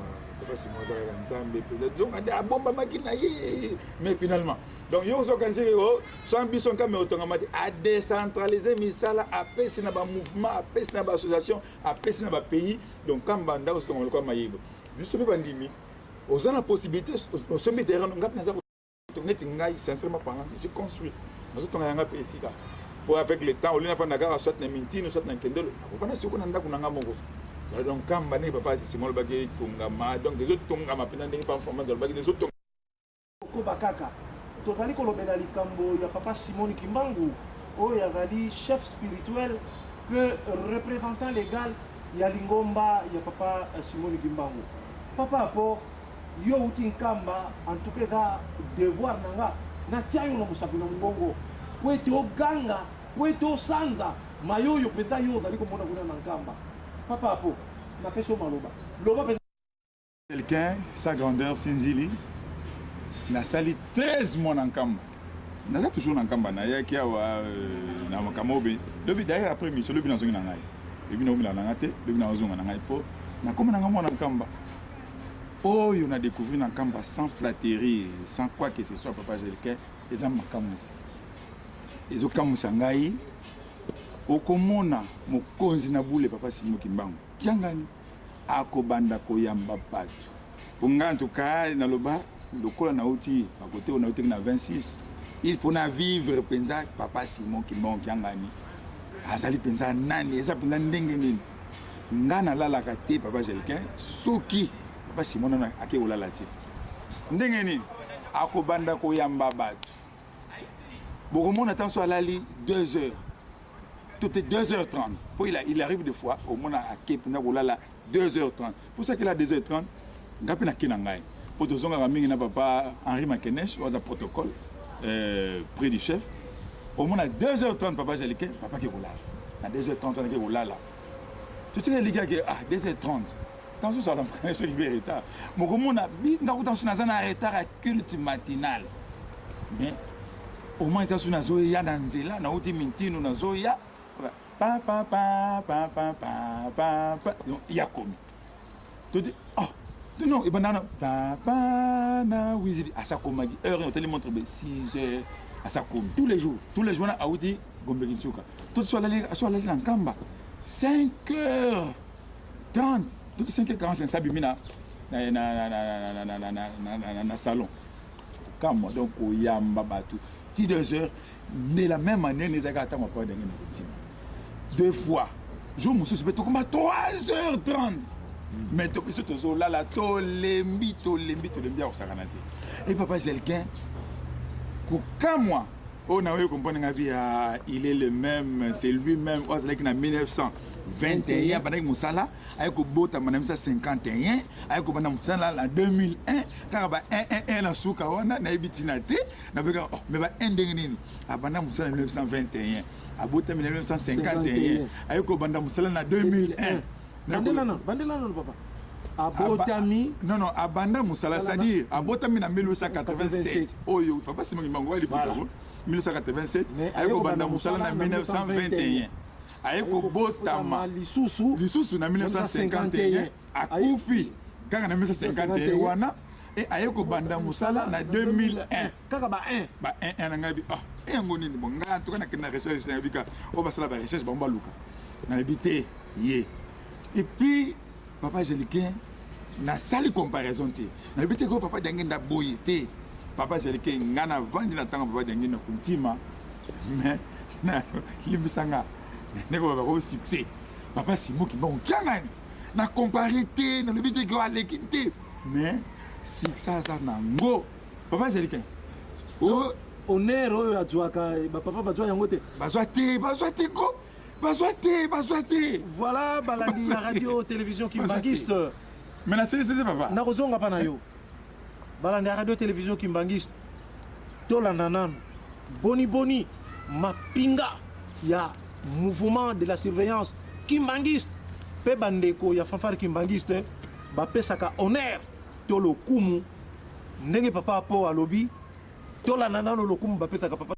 Speaker 2: zaka nzambe peut-être donc a bomba makina ye mais finalement donc yo so kan sire sans bison comme otonga mati a décentraliser misala a pesi na ba mouvement a pesi na ba association a pesi na ba pays donc quand banda ko tonga ko mayibo biso be bandimi ozana possibilité au sommet terrain ngap na za to net ngai sincèrement parlant je construis mais tonga yanga pesi ka pour avec le temps au lieu na fanda ka soit na mintino soit na kendelo ko fana siko na ndako na ngamoko. Donc, quand on papa Simon Bagé Tongama, donc les autres Tongama, pendant des performances, les autres
Speaker 1: Bakaka, tu vas aller colomber Likambo, il y a papa Simon Kimbangu, oh, il y a chef spirituel, que représentant légal, il y a Lingomba, il y a papa Simon Kimbangu. Papa, pour yo uti Kamba, en tout cas, devoir nanga, na tiayo no musabina mbongo, poete o ganga, poete o sanza, mayo yo peta yo, dali komona kuna na Kamba. Papa, na peso maloba. Loba
Speaker 2: quelqu'un, sa grandeur, Sinzili, n'a sali 13 mois en Kamba. N'a toujours en Kamba, n'a y'a qui a na Makamobe. Lebi d'ailleurs après mission, lebi na zongi na ngai. Lebi na omi na ngate, lebi na zonga na ngai po. Na comme na ngamo na Kamba. Oh, on a découvert en Kamba sans flatterie, sans quoi que ce soit, papa quelqu'un, les hommes Makamusi. Les autres Kamusangai. Okomona mokonzi na bule papa Simon Kimbangu kiangani akobanda koyamba batu ponga ntuka na loba lokola na uti bakote on a uti na 26 il faut na vivre penza papa Simon Kimbangu kiangani azali penza nani eza penza ndenge nini ngana lala kate papa quelqu'un soki papa Simon na ake olala te ndenge nini akobanda koyamba batu bokomona tanso alali 2 heures. Tout est 2h30. Il arrive des fois, au moins à Cape, il a 2h30. Pour ça qu'il a 2h30, il a un pour tout ça, il a papa Henri Makenesh, il a un protocole près du chef. Au moins à 2h30, papa Jaleken, papa qui est là. À 2h30, il est là. Tu sais, les gars, à 2h30, dans ce salon, il est retard. Mais comme on a dit, on a un retard à culte matinal. Mais au moins, il y a un zoya dans Zela, il y a un mintino dans Zoya. Pa. Donc, il y a commis. Tu dis, oh, non, et banana, na wizidi, à sa comagi, heure, on te les montre 6 heures, à sa commis. Tous les jours, on a outi, Gombeginsuka. Tout soit allé en Kamba. 5h30, tout 5h45, ça bimina, na salon. Kamba, donc, au yamba batu. 2 heures, mais la même année, les agata m'ont pas donné une 2 fois. Je me suis dit, 3h30. Mais tu sais, là, tolembi, au Saranate. Et papa Jelkin, quand moi, on a vu comprendre il est le même, c'est lui-même, en 1921, pendant que Moussala, avec Bota, en 1951, avec Moussala, en 2001, quand il y a un souka, on a bitinate, mais un dernier, pendant Moussala en 1921. À Bota 1951, avec Obanda Moussala en 2001.
Speaker 1: bandela non papa. Abotami.
Speaker 2: Non, non, Abanda Moussala, c'est-à-dire, Abotami en 1887. Oh, papa Simon Imango, il est 1987. Ayeko Banda Moussala en 1921. Ayeko Botama Lisusu en 1951. Akufi, quand en 1951, Wana. Et Ayeko Banda Moussala en 2001.
Speaker 1: Kaka ba 1.
Speaker 2: Ba 1 nangabi. Ah, et ngoni bon nga en tout cas na recherche na bika. On va sala ba recherche ba mbaluka. Na habité yé. Et puis papa Jeliquin na sali comparaison te. Na habité ko papa dengue nda boyité. Papa Jeliquin ngana vandi na tanga papa dengue na kuntima. Mais na limbisanga. Neko ba ko succès. Papa Simo ki bon kanga. Na comparité na habité ko alekité. Mais si ça nango papa Jeliquin oh
Speaker 1: honneur oyo adjoaka ba papa badjoa yango te
Speaker 2: bazwa te
Speaker 1: voilà balandi ya radio télévision kimbangiste
Speaker 2: mais na c'est papa
Speaker 1: na kozonga pa na yo balandi ya radio télévision kimbangiste tolanda nanu boni mapinga ya mouvement de la surveillance kimbangiste pe bandeko ya fanfare kimbangiste bapesaka honneur to lokumu ndenge papa po alobi to la nanano lokumu bapetaka papa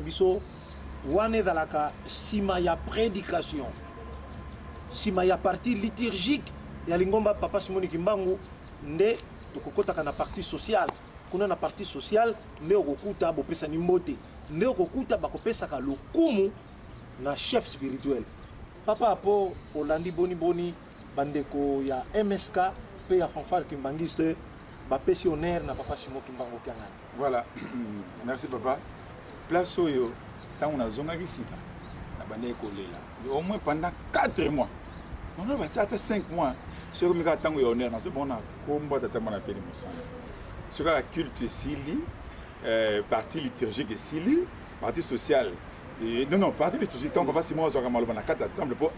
Speaker 1: biso wana ezalaka nsima ya prédication nsima ya partie liturgique ya lingomba papa Simoni Kimbangu nde tokokotaka na partie sociale kuna na partie sociale nde okokuta bopesani mbote nde okokuta bakopesaka lokumu na chef spirituel papa apo olandi boni bandeko ya MSK pe ya fanfare kimbangiste bapesi honneur na papa Simoni Kimbangu Kiangani.
Speaker 2: Voilà. Merci papa. Place oyo tant on a zongaki sika na bande kolela au moins pendant 4 mois on a passé à 5 mois sur me ka tango ya honneur na c'est bon na komba tata mana peli mosana sur la culte sili partie liturgique sili partie sociale et non partie liturgique tant papa Simon zoka maloba na 4 temple pour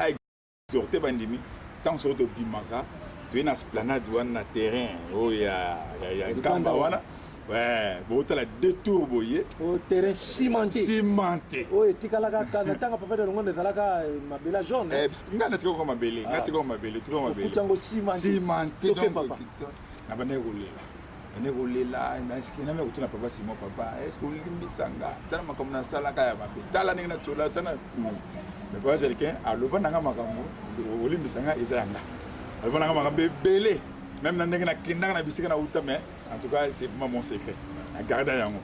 Speaker 2: exhorter bandimi tant sur to bimaka tu es na esplanade wana na terrain oh ya kamba wana. Ouais, bon, tu as la détour boyé.
Speaker 1: Au terrain cimenté.
Speaker 2: Cimenté.
Speaker 1: Oui, tu as la tanga papa de l'ongon de Zalaka, ma belle jaune.
Speaker 2: Nga na tiko ma belle, nga tiko ma belle, tiko ma belle.
Speaker 1: Kutango cimenté.
Speaker 2: Cimenté donc. Na bane rolela. Bane rolela, na skina me kutuna papa Simon papa. Est-ce que limbisanga? Tana makamna sala kaya ma belle. Tala ninga tola tana. Mais pas quelqu'un a loba nanga makambo. Limbisanga ezanga. Loba nanga makambe belé. Même dans les kinda na bisika na uta mais en tout cas c'est mon secret à garder yango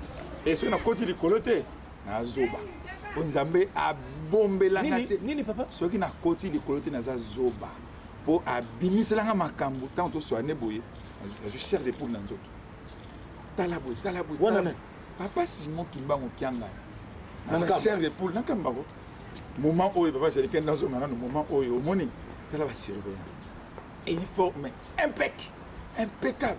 Speaker 2: et ce na koti li kolote na zoba po nzambe a bombela ngate
Speaker 1: nini papa
Speaker 2: ce qui na koti li kolote na za zoba po abimisela nga makambo tant to soane boye je cherche des poules dans nzoto tala boye
Speaker 1: wana
Speaker 2: papa Simon Kimbangu Kianga na cherche des poules na kambako moment oyo papa j'ai quelqu'un dans zo na moment oyo moni tala ba surveillant uniforme impeccable.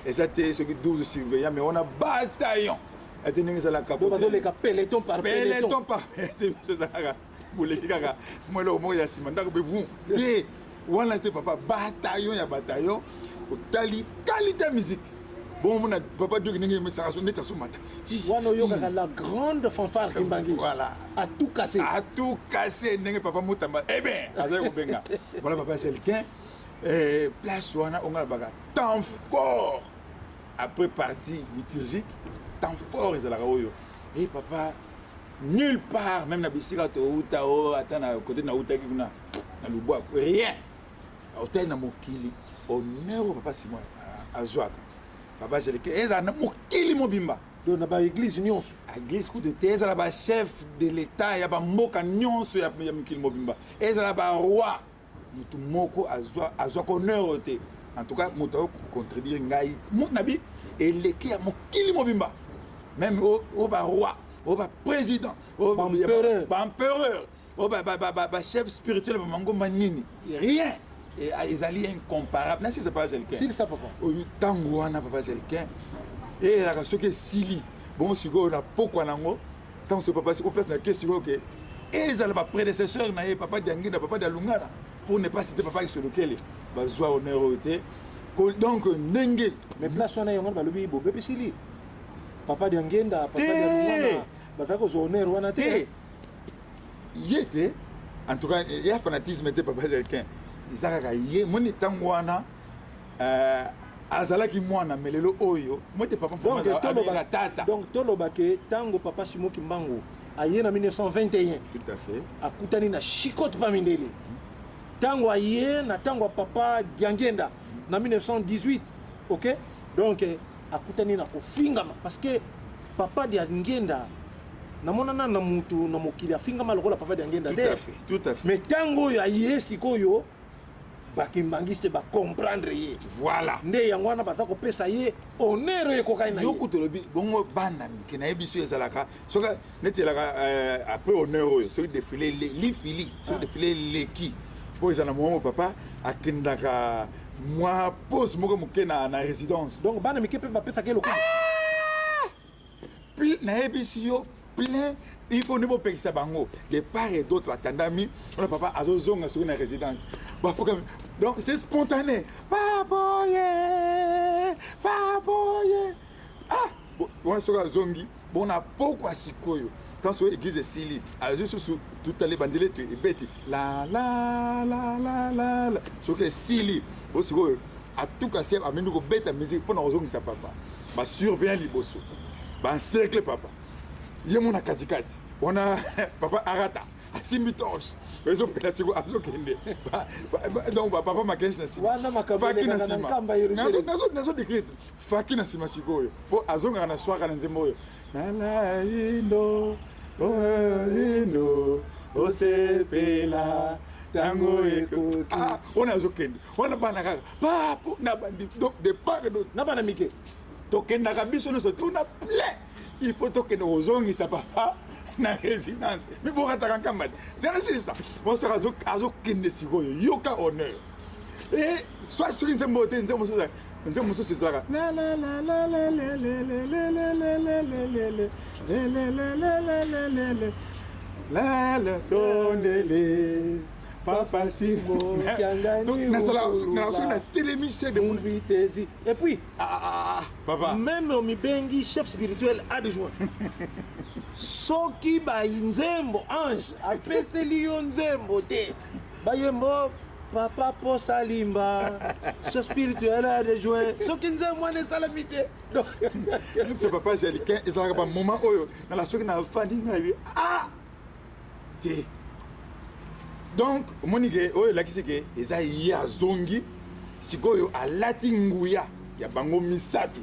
Speaker 2: Et ça c'était ce que 12 surveillants, mais on a bataillon. Et tu n'es pas là capable.
Speaker 1: Les peloton par peloton.
Speaker 2: Pour les gars, moi là au moins il y a Simanda que vous. Et on a été papa bataillon, il y a bataillon. Au tali qualité musique. Bon mon papa Dieu qui n'est pas ça net sur matin.
Speaker 1: Wano yoga la grande fanfare Kimbangu.
Speaker 2: Voilà.
Speaker 1: A tout cassé.
Speaker 2: A tout cassé. N'est pas Moutamba. Eh bien, voilà papa c'est quelqu'un. Et place où on a bagarre temps fort après partie liturgique temps fort et et papa nulle part même na bisika to uta o atana côté na uta kuna na luboa rien hôtel na mokili honneur papa Simon azwaka papa j'ai que eza na mokili mobimba
Speaker 1: do na ba église nyonso
Speaker 2: église coup de thèse la ba chef de l'état ya ba mboka nyonso ya mokili mobimba eza la ba roi mutu moko azwa honneur te en tout cas mutu contredire ngai nabi eleki ya mokili mobimba même au ba roi au ba président au ba empereur au ba chef spirituel ba mangomba nini rien et ezali incomparable na si c'est pas quelqu'un
Speaker 1: si ça papa
Speaker 2: tango wana papa quelqu'un et la soki sili bon siko na pokwa nango tant ce papa au place na question que ezala ba prédécesseur na papa Diangina papa Dalungana pour ne pas citer papa sur lequel bazwa honneur été donc nenge
Speaker 1: mais place wana yango balobi bo bebe sili papa Diangenda papa Dalungana batako zo honneur wana te
Speaker 2: yete en tout cas il y a fanatisme était papa quelqu'un izaka ye moni tango wana azalaki mwana melelo oyo mote papa
Speaker 1: donc toloba tata donc toloba ke tango papa Simon Kimbangu aye na 1921
Speaker 2: tout à fait
Speaker 1: akutani na Chikote Pamindele tango aye na tango papa Diangenda na 1918 OK donc akutani na kofingama parce que papa Diangenda namonana na mutu na mokili afingama lokola papa Diangenda
Speaker 2: tout à fait
Speaker 1: mais tango ya aye sikoyo bakimbangiste ba comprendre ye
Speaker 2: voilà
Speaker 1: nde yango wana batako pesa ye honneur ye kokai na ye
Speaker 2: yokutolobi bongo bana mike na yebiso ezalaka soka neti elaka après honneur oyo soki défilé lifili soki défilé leki po ezala momo papa akendaka mwa pose moko moke na résidence
Speaker 1: donc bana mike pe bapesa ke lokumu
Speaker 2: na yebisi yo plein il faut ne pas payer ça bango de part et d'autre attendami on a papa azozonga sur une résidence bah faut comme donc c'est spontané papoye ah bon sur zongi bon on a pourquoi sikoyo quand sur église sili azu sous tout les bandelettes et bête la sur que sili bon sikoyo à tout casser amenu ko bête musique pour na zongi sa papa ba surveillant liboso ba cercle papa ye mona katikati on a papa arata asimbi torche ezopela siko azokende donc papa makenshi na sima faki na sima nazo décrire faki na sima sikoyo po azonga na swaka na nzembo oyo nala indo indo osepela tango eko on a azokende on a bana kaka papo na bandi donc de part et d'autre na bana mike tokenda kabiso no so tuna plein il faut tokende ozongisa papa na résidence mais pour rentrer en campagne c'est ça on sera azokende sikoyo yoka honneur et soit sur une zembote nzembo c'est ça la la la la la la la la tondele papa Simo donc na télémission de mon vitesse et puis papa
Speaker 1: même au mibengi chef spirituel adjoint soki ba nzembo ange apeseli yo nzembo te bayembo papa posa limba chef spirituel adjoint soki nzembo ane salamité donc
Speaker 2: ce papa Jaliquin et ça va moment oyo dans la soki na fandi na te donc monike oyo elakisi ke eza ye azongi sikoyo alati nguya ya bango misato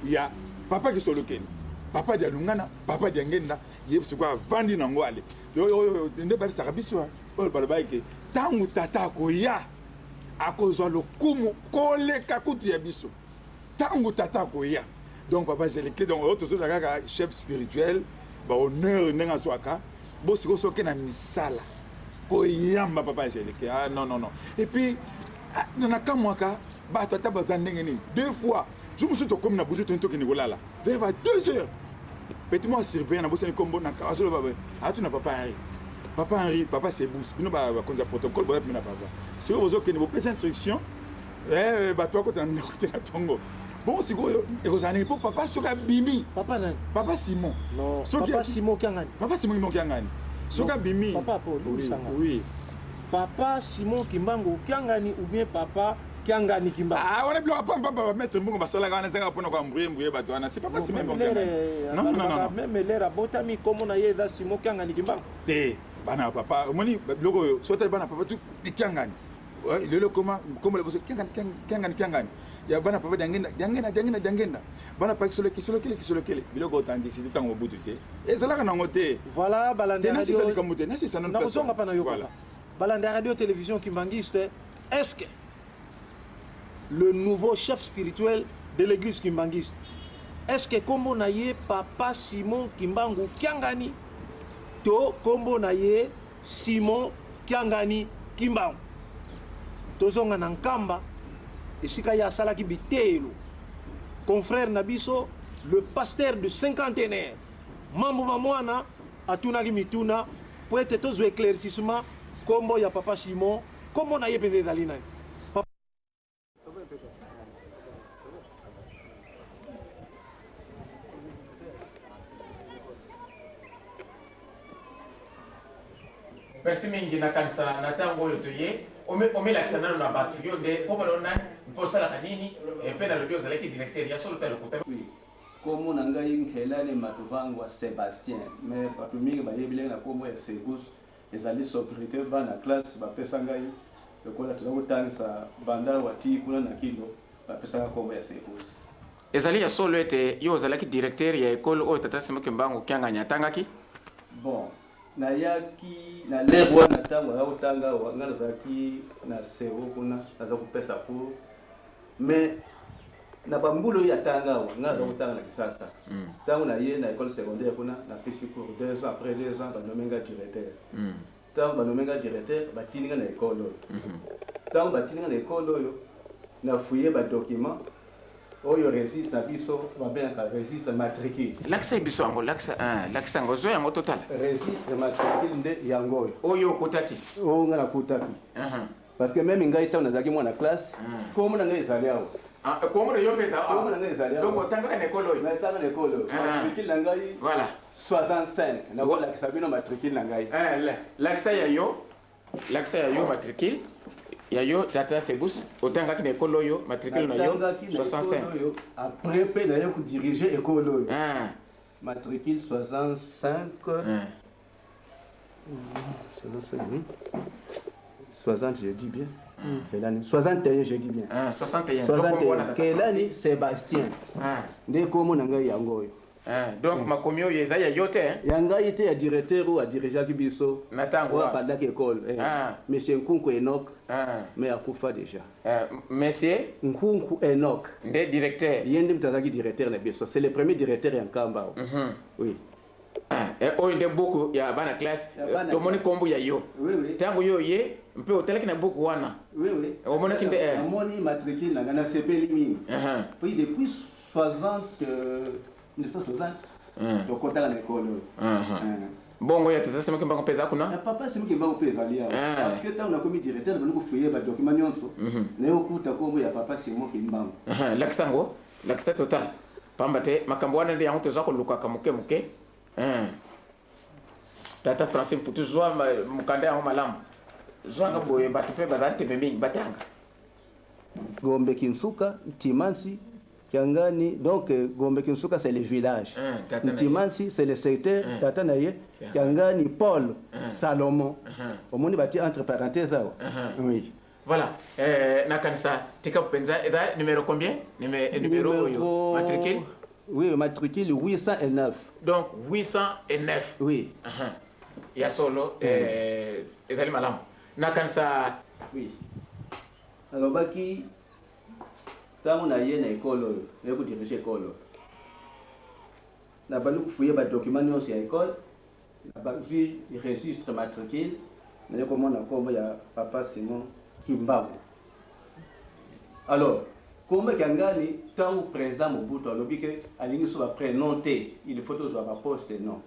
Speaker 2: ya papa kisolokeni papa dia lungana papa dia ngenda ye sikoyo avandi nango ale oyo nde babisaka biso oyo balobai ke ntango tata akoya akozwa lokumu koleka kutu ya biso ntango tata akoya donc papa Jaliquin donc oyo tozolaka kaka chef spirituel bahonneur ndenge azwaka bo sikoyo soki na misala koyamba papa Jaliquin non et puis na kamwaka bato ata baza ndenge nini deux fois je me suis comme na butu tento kini kolala vers 2 heures petit moi surveiller na bosani kombo na azolo baba atuna papa Henri papa Sebous bino ba konza protocole ba na papa so ozo kini bo pesa instruction bato ko tan na tongo bon sikoyo ekozani po papa soka bimi
Speaker 1: papa nani
Speaker 2: papa Simon
Speaker 1: non papa Simon kiangani
Speaker 2: papa Simon kiangani soka bimi
Speaker 1: papa Paul oui papa Simon Kimbangu kiangani ou bien papa kiangani Kimbangu
Speaker 2: on a bien papa mettre mbongo basala kana zanga pona kwa mbrouiller bato wana c'est papa Simon non
Speaker 1: même l'air botami comme na yeza Simon kiangani Kimbangu
Speaker 2: te bana papa moni biloko sotel bana papa tu kiangani lelo comment le boss kiangani ya bana papa dangenda bana pa kisolokele biloko authenticité tango butu te ezalaka nango te
Speaker 1: voilà balanda radio
Speaker 2: nasi ça non
Speaker 1: na kozonga pa na yo papa balanda radio télévision Kimbangiste est-ce que le nouveau chef spirituel de l'église Kimbangiste est-ce que kombo na ye papa Simon Kimbangu kiangani to kombo na ye Simon kiangani Kimbangu tozonga na nkamba esika ya salaki bitelo confrère Nabiso le pasteur de cinquantenaire mambo mamwana atunaki mituna pour être tous éclaircissement kombo ya papa Simon kombo na yepende dalina
Speaker 7: merci mingi na kanisa na tango oyo toye omelakisa nano na bato yo nde mpo balona mposalaka nini mpe na lobi ozalaki directeur ya solo tala kota
Speaker 8: kombo na ngai nkelani matuvangwa Sébastien mais bato mingi bayebi lenge na kombo ya Sebous ezali sobriquet bana classe bapesa ngai lokola toza kotangisa banda wati kuna na kilo bapesaka kombo ya Sebous
Speaker 7: ezali ya solo ete yo ozalaki directeur ya ekole oyo tata Simon Kimbangu kiangani atangaki
Speaker 8: bon nayaki na lerwa na ntango azakotanga nga nazalaki na sero kuna naza kopesa cour mais na bambula oyo atanga awa nga naza kotanga na Kisasa ntango na ye na école secondaire kuna napesi cour 2 ans après 2 ans banomenga directeur ntango banomenga directeur batindinga na école oyo ntango batindinga na école oyo nafuye badocument oyo registre na biso babengaka registre matricule
Speaker 7: lakisa biso yango lakisa yango ozwa yango total
Speaker 8: registre matricule nde yango
Speaker 7: oyo okutaki
Speaker 8: oyo nga nakutaki parce que même ngai ntango nazalaki mwana classe kombo na ngai ezali awa
Speaker 7: kombo na yo mpeza
Speaker 8: kombo na ngai ezali awa
Speaker 7: donc otangaka na ekole oyo
Speaker 8: natanga na ekole oyo matricule na ngai
Speaker 7: voilà
Speaker 8: 65 nakolakisa bino matricule na ngai
Speaker 7: lakisa ya yo matricule ya yo tata Sebous otangaki na ekolo oyo matricule na yo 65
Speaker 8: après pe na yo ko diriger ekolo oyo matricule 65. 60, je dis bien. Quelle année? 61, je dis bien.
Speaker 7: 61.
Speaker 8: 61. Quelle année? Sébastien. Nde komo nanga yango.
Speaker 7: Donc makomi oyo eza ya yo te
Speaker 8: yanga ite ya directeur ou ya dirigeaki biso
Speaker 7: na ntango
Speaker 8: abandaki école monsieur Nkunku Enoch mais akufa déjà
Speaker 7: monsieur
Speaker 8: Nkunku Enoch
Speaker 7: nde directeur
Speaker 8: ye nde mutazaki directeur na biso c'est le premier directeur ya Nkamba oui
Speaker 7: oyo nde buku ya bana classe tomoni kombo ya yo ntango yo ye mpe otalaki na buku wana omonaki nde
Speaker 8: amoni matricule nanga na sepeli mingi puis depuis 1960 donc otala na école
Speaker 7: bongo ya tata sema kimbango pesa kuna
Speaker 8: papa sema kimbango pesa lia parce que tant on a commis directeur de nous fouiller ba document nyonso na okuta kombo ya papa sema kimbango
Speaker 7: laksango laksa total pambate makambo wana ndi yango toza koluka kamuke muke tata Francine pour toujours mukanda yango malamu zwanga boye batu pe bazante pe mingi batanga
Speaker 8: Gombe Kinsuka Timansi Kiangani, donc Gombe Kinsuka c'est le village. Timansi c'est le secteur. Tatanaye, Kiangani, Paul, Salomon. Au monde bâti entre parenthèses. Oui.
Speaker 7: Voilà. Nakansa, Tika Penza, est numéro combien? Numéro matricule?
Speaker 8: Oui, matricule 809.
Speaker 7: Donc 809.
Speaker 8: Oui.
Speaker 7: Il y a solo, Ezali Malam. Nakansa.
Speaker 8: Oui. Alors, Baki. Tant na ye na école oyo ko diriger école na balu fouiller ba document nyonso ya école na ba vu registre matricule na ko mona kombo ya papa Simon Kimbangu. Alors kombo kangani tant présent Mobutu alobi ke alingi so ba prénom te il faut to ba poste non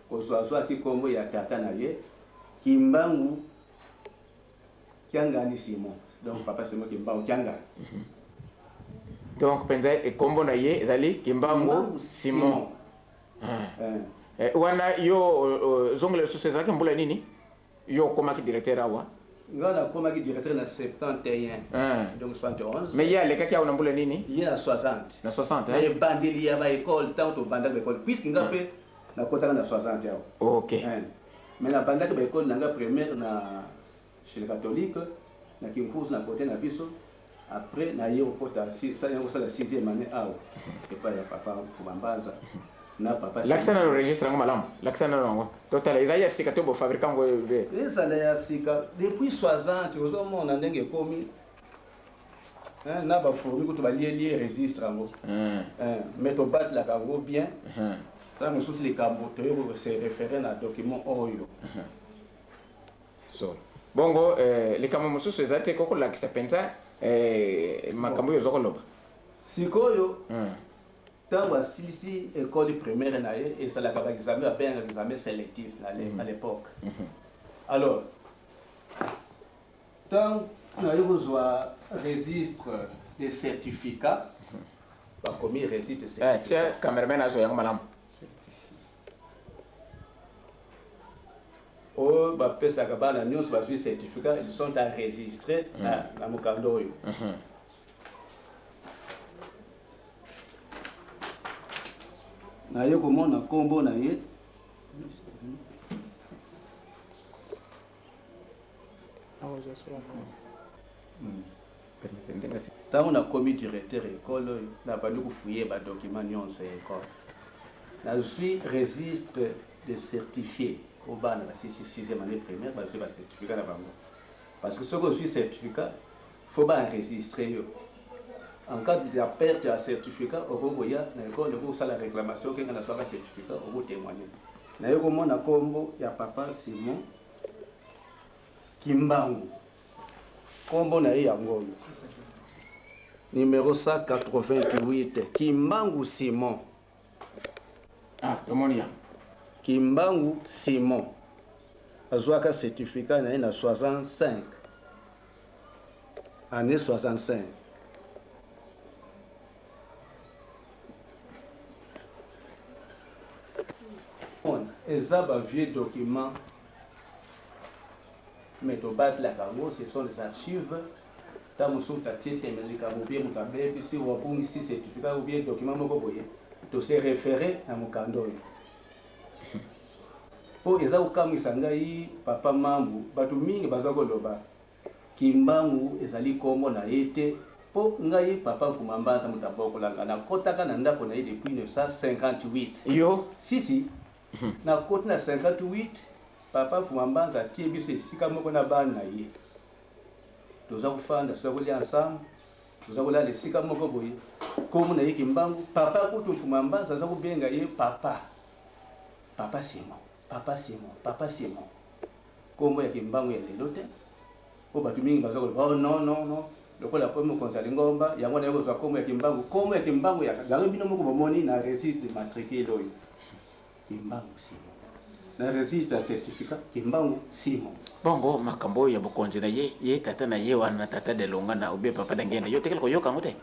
Speaker 8: ko so ki kombo ya tata na ye Kimbangu Kiangani Simon, donc papa Simon Kimbangu Kiangani.
Speaker 7: Donc penza e kombo na ye ezali Kimbangu Simon. Wana yo zongole so ezali mbula nini? Yo komaki directeur awa.
Speaker 8: Ngana komaki directeur na 71. Donc 71.
Speaker 7: Mais ya le kaki ya mbula nini?
Speaker 8: Il y a 60.
Speaker 7: Na 60
Speaker 8: Mais bandeli ya ba école tant au bandaka école puisque ngape na kota na 60 yao.
Speaker 7: OK.
Speaker 8: Mais na bandaka ba école nanga première na chez les catholiques na kinkuzi na côté na biso. Après, na yo kota 6 ans, la 6e année et pas ya papa Fubambanza. Na papa.
Speaker 7: L'accent au registre en malam. L'accent en total. Isaïa sika to bo fabricant go be.
Speaker 8: Isaïa sika depuis 60 aux hommes on a ndenge komi. Na ba fourmi ko to ba lié registre ngo. Mais to bat la kango bien. Tant que souci les cambo to yo se référer na document oyo.
Speaker 7: So. Bongo les cambo mususu ezate koko la kisapenza makambo yo zokoloba
Speaker 8: sikoyo tango asilisi école primaire na ye esalaka ba examen abenga examen sélectif à l'époque alors tango na yo kozwa registre de certificat bakomi registre certificat
Speaker 7: tiens cameraman azo yango malamu
Speaker 8: o bapesaka bana nyonso bazwi certificat ils sont enregistrés na mokando oyo na ye komona kombo na ye ntango nakomi directeur école oyo nabandi kofouye badocument nyonso ya école nazwi registre de certifié au bas de la 6e année primaire, parce que le certificat là parce que ce que je suis certificat, il faut pas enregistrer. En cas de la perte de certificat, au bout il y a la réclamation qu'il y a un certificat, au bout témoigner. Na yo komona kombo ya papa Simon Kimbangu. Kombo na ye yango. Numéro 188 Kimbangu Simon.
Speaker 7: Ah, tomonia.
Speaker 8: Kimbangu Simon azwaka certificat na 65 année 65 eza ba vieux documents mais to battre la kango ce sont les archives ta musu ta tiete melika mobie mutabe si wabungi si certificat ou bien document moko boye se référer à mokando po eza kokamwisa ngai papa mambu bato mingi baza koloba kimbangu ezali kombo na ye te po ngai papa Mfuma Mbanza mutabokolanga nakotaka na ndako na ye depuis 1958
Speaker 7: yo
Speaker 8: sisi nakoti na 58 papa Mfuma Mbanza atie biso esika moko na bana na ye toza kofanda toza kolia ensemble toza kolala esika moko boye kombo na ye kimbangu papa kutu Mfuma Mbanza aza kobenga ye papa Simon papa Simon kombo ya kimbangu ya lelo te po bato mingi baza koloba oh non lokola pomo konzali ngomba yango na yoko za kombo ya kimbangu ya yango bino moko bomoni na registre de matricule oyo kimbangu Simon na registre ya certificat kimbangu Simon
Speaker 7: bongo makambo ya bokonzi na ye tata na ye wana tata de longa na obe papa dangenda yo tekelo koyoka ngote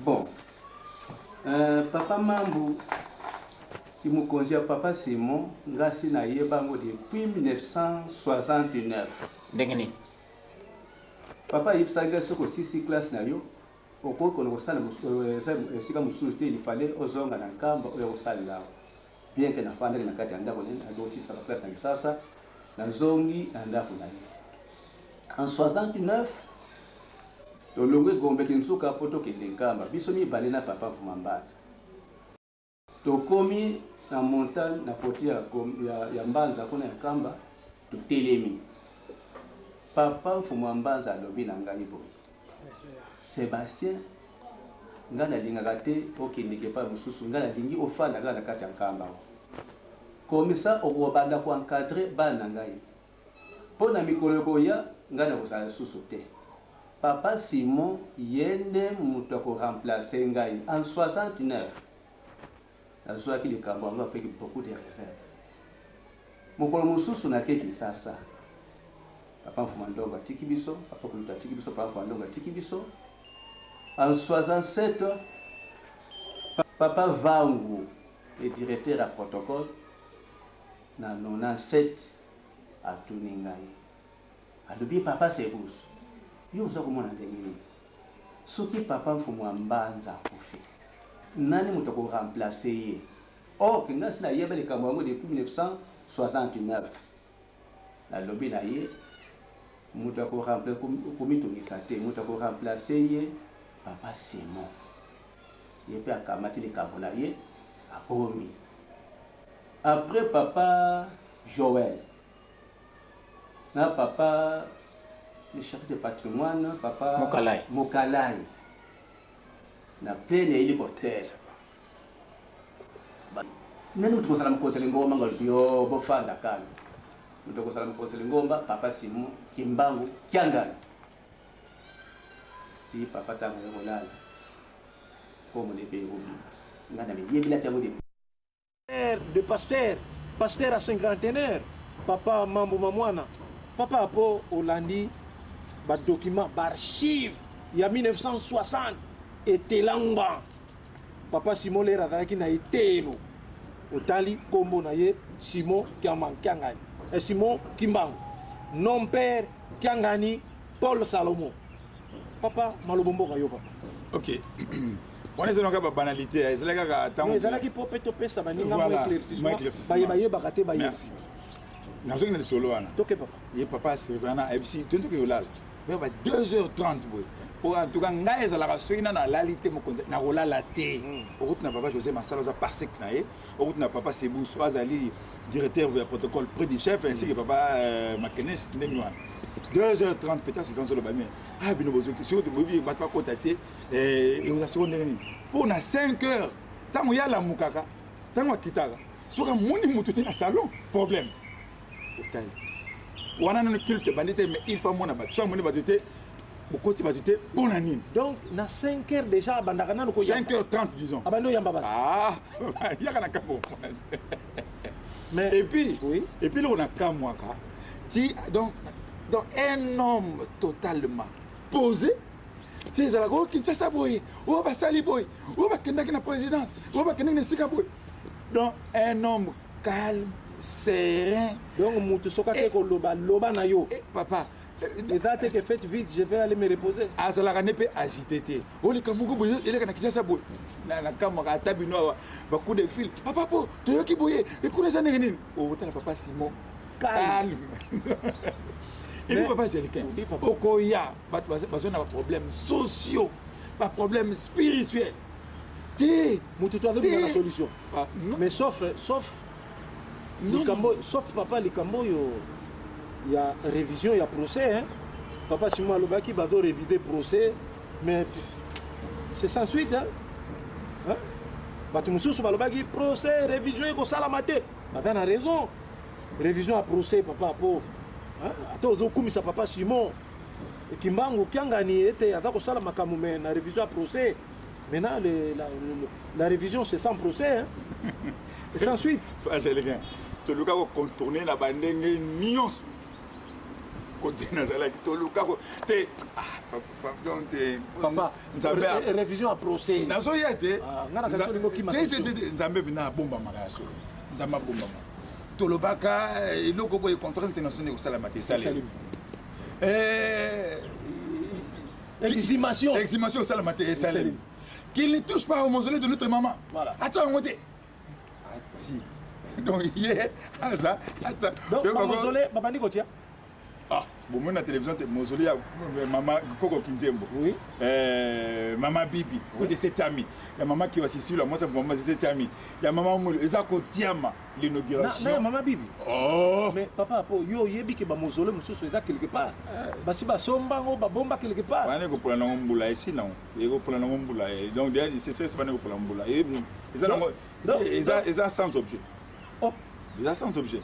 Speaker 8: bon papa mambu kimukonzi ya papa Simon ngasi na ye bango depuis 1969
Speaker 7: ndengeni
Speaker 8: papa yipsanga soko sisi classe na yo okoko no kosala esika mususu te il fallait ozonga na nkamba oyo kosala bien que na fanda na kati ya ndako nene ado sisi la classe na sasa na zongi na ndako na ye en 69 tolongwe gombe kinsuka poto kende nkamba biso mibale na papa Mfuma Mbanza tokomi na montagne na poti ya Mbanza kuna ya kamba totelemi papa Mfuma Mbanza alobi na ngai boye Sébastien nga nalingaka te okendeke pa mosusu nga nalingi ofanda nga na kati ya nkamba komisa okobanda koencadre bana na ngai mpo na mikolo koya nga na kozala lisusu te papa Simon ye nde moto akoremplace ngai en 69 nazwaki likambo yango afeki beaucoup de réserve mokolo mosusu nakeki sasa papa Mfuma Ndongo atiki biso papa Kulutu atiki biso papa Mfuma Ndongo atiki biso en 67 papa Vangu le directeur à protocole na 97 atuni ngai alobi papa Sebusu yo oza komona ndenge nini soki papa Mfuma Mbanza akufi nani moto akoremplace ye or ngasi na yeba likambo yango depuis 1969 nalobi na ye moto akoremplace komitungisa te moto akoremplace ye papa Simon ye pe akamati likambo na ye abomi après papa Joël na papa le chef de patrimoine papa Mokalai na plein hélicoptère nani mutu kosala mukonseli ngomba ngalubio bofanda kano mutu kosala mukonseli ngomba papa Simon kimbangu kiangana ti papa tanga yolala comme les pays oubliés ngana miyebila tango
Speaker 1: de pasteur à cinquantenaire papa Mambo Mamwana papa apo Olandi ba document ba archive ya 1960 etelangba papa Simon le razalaki na etelo otali kombo na ye Simon Kiangani Simon Kimbangu non père Kiangani Paul Salomon papa malobombo ka yo papa
Speaker 2: ok on est dans la banalité c'est là que
Speaker 1: mais ezalaki po peto pesa baninga mo éclaircissement baye bakate baye
Speaker 2: merci nazo ngene solo wana
Speaker 1: toke papa
Speaker 2: ye papa c'est vraiment ebisi tonto ke yolala mais ba 2h30 boy pour en tout cas ngai ezalaka soki na lalité mokonza na kolala te route na papa José Massala za parsec na ye route na papa Sebusu azali directeur du protocole près du chef ainsi que papa Makenesh ndengwana 2h30 peut-être c'est dans le bamé ah bino bozo ki sur de bobi ba pas contacter et on a sur ndengani pour na 5h tango ya la mukaka tango kitaka soka moni mutu te na salon problème total wana no culte bandite mais il faut mona ba so moni ba te bokoti ba te bona nini
Speaker 1: donc na 5h déjà bandaka nano ko
Speaker 2: 5h30 disons
Speaker 1: abando yamba ba
Speaker 2: ah yaka na kapo
Speaker 1: mais
Speaker 2: et puis
Speaker 1: oui
Speaker 2: et puis là on a kamwaka ti donc un homme totalement posé tu sais la go Kinshasa boy ou ba sali boy ou ba kendaki na présidence ou ba kendaki na sika boy donc un homme calme serein
Speaker 1: donc mutu soka ke ko loba na yo
Speaker 2: papa
Speaker 1: Et ça, que faites vite, je vais aller me reposer.
Speaker 2: azalaka ne mpe agité te oleka moko boye eleka na kinshasa boye na kamaka ata bino awa bacoup de fil papa po toyoki boye ekuna eza ndenge nini otala papa Simon calme et puis papa Angélicain okoya bato bazwa na baproblème sociaux baproblème spirituel te
Speaker 1: moto to azobika na solution mais sauf papa likambo oyo ya révision ya procès hein. Papa Simon alobaki bazo réviser procès mais c'est sans suite hein. Hein? Bato mosusu balobaki procès révision ekosalama te baza na raison révision ya procès papa po hein? Ata ozokumisa papa Simon Kimbangu kiangani ete aza kosala makambo me na révision ya procès maintenant la révision c'est sans procès hein. Et sans suite
Speaker 2: Angélicain toluka ko contourner na bandenge nyonso côté nazalaki toluka ko te pardon te
Speaker 1: papa
Speaker 2: nzambe
Speaker 1: révision à procès
Speaker 2: nazoya te
Speaker 1: ngana ka tolingo ki
Speaker 2: te nzambe bina bomba makaso nzamba bomba tolobaka eloko boye conférence internationale ko sala mate salem
Speaker 1: exhumation
Speaker 2: au sala mate salem qu'il ne touche pas au mausolée de notre maman
Speaker 1: voilà
Speaker 2: attends on ati donc hier ça attends
Speaker 1: donc mausolée babandi ko tia
Speaker 2: ah bon moi na télévision mausolée maman Koko Kinzembo
Speaker 1: oui
Speaker 2: maman Bibi côté cette amie il y a maman qui va ici là moi ça maman cette amie il y a maman Molo eza ko tiama l'inauguration
Speaker 1: na maman Bibi
Speaker 2: oh
Speaker 1: mais papa po yo yebi ke ba mausolée mususu eza quelque part basi ba somba ngo ba bomba quelque part
Speaker 2: bana ko pola na mbula ici non et ko pola na mbula donc c'est bana ko pola mbula et eza sans objet
Speaker 1: oh
Speaker 2: eza sans objet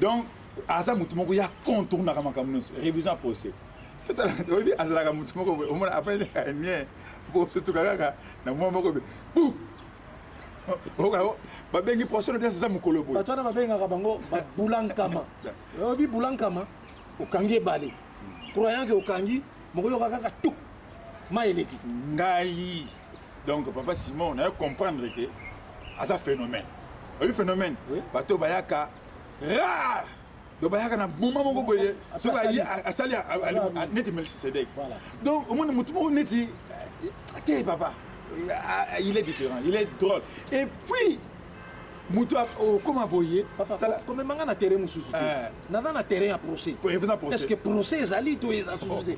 Speaker 2: donc aza mutu moko ya contourna kama kamuno révision procès tout à l'heure oui azala mutu moko au moins après rien pour surtout kaka na moi moko pou oka ba bengi procès de ça mukolo boy
Speaker 1: batwana ba benga ka bango ba bulankama obi bulankama okangi balé croyant que okangi moko yo kaka tout maeleki
Speaker 2: ngai donc papa Simon on a comprendre que aza phénomène oui phénomène bato bayaka donc bayaka na buma moko boye so ba yi asali neti Melchisedek donc au moins mutu moko neti te papa il est différent il est drôle et puis mutu comment boye
Speaker 1: papa comme manga na terrain mususu na terrain ya procès est-ce que procès ezali to eza susu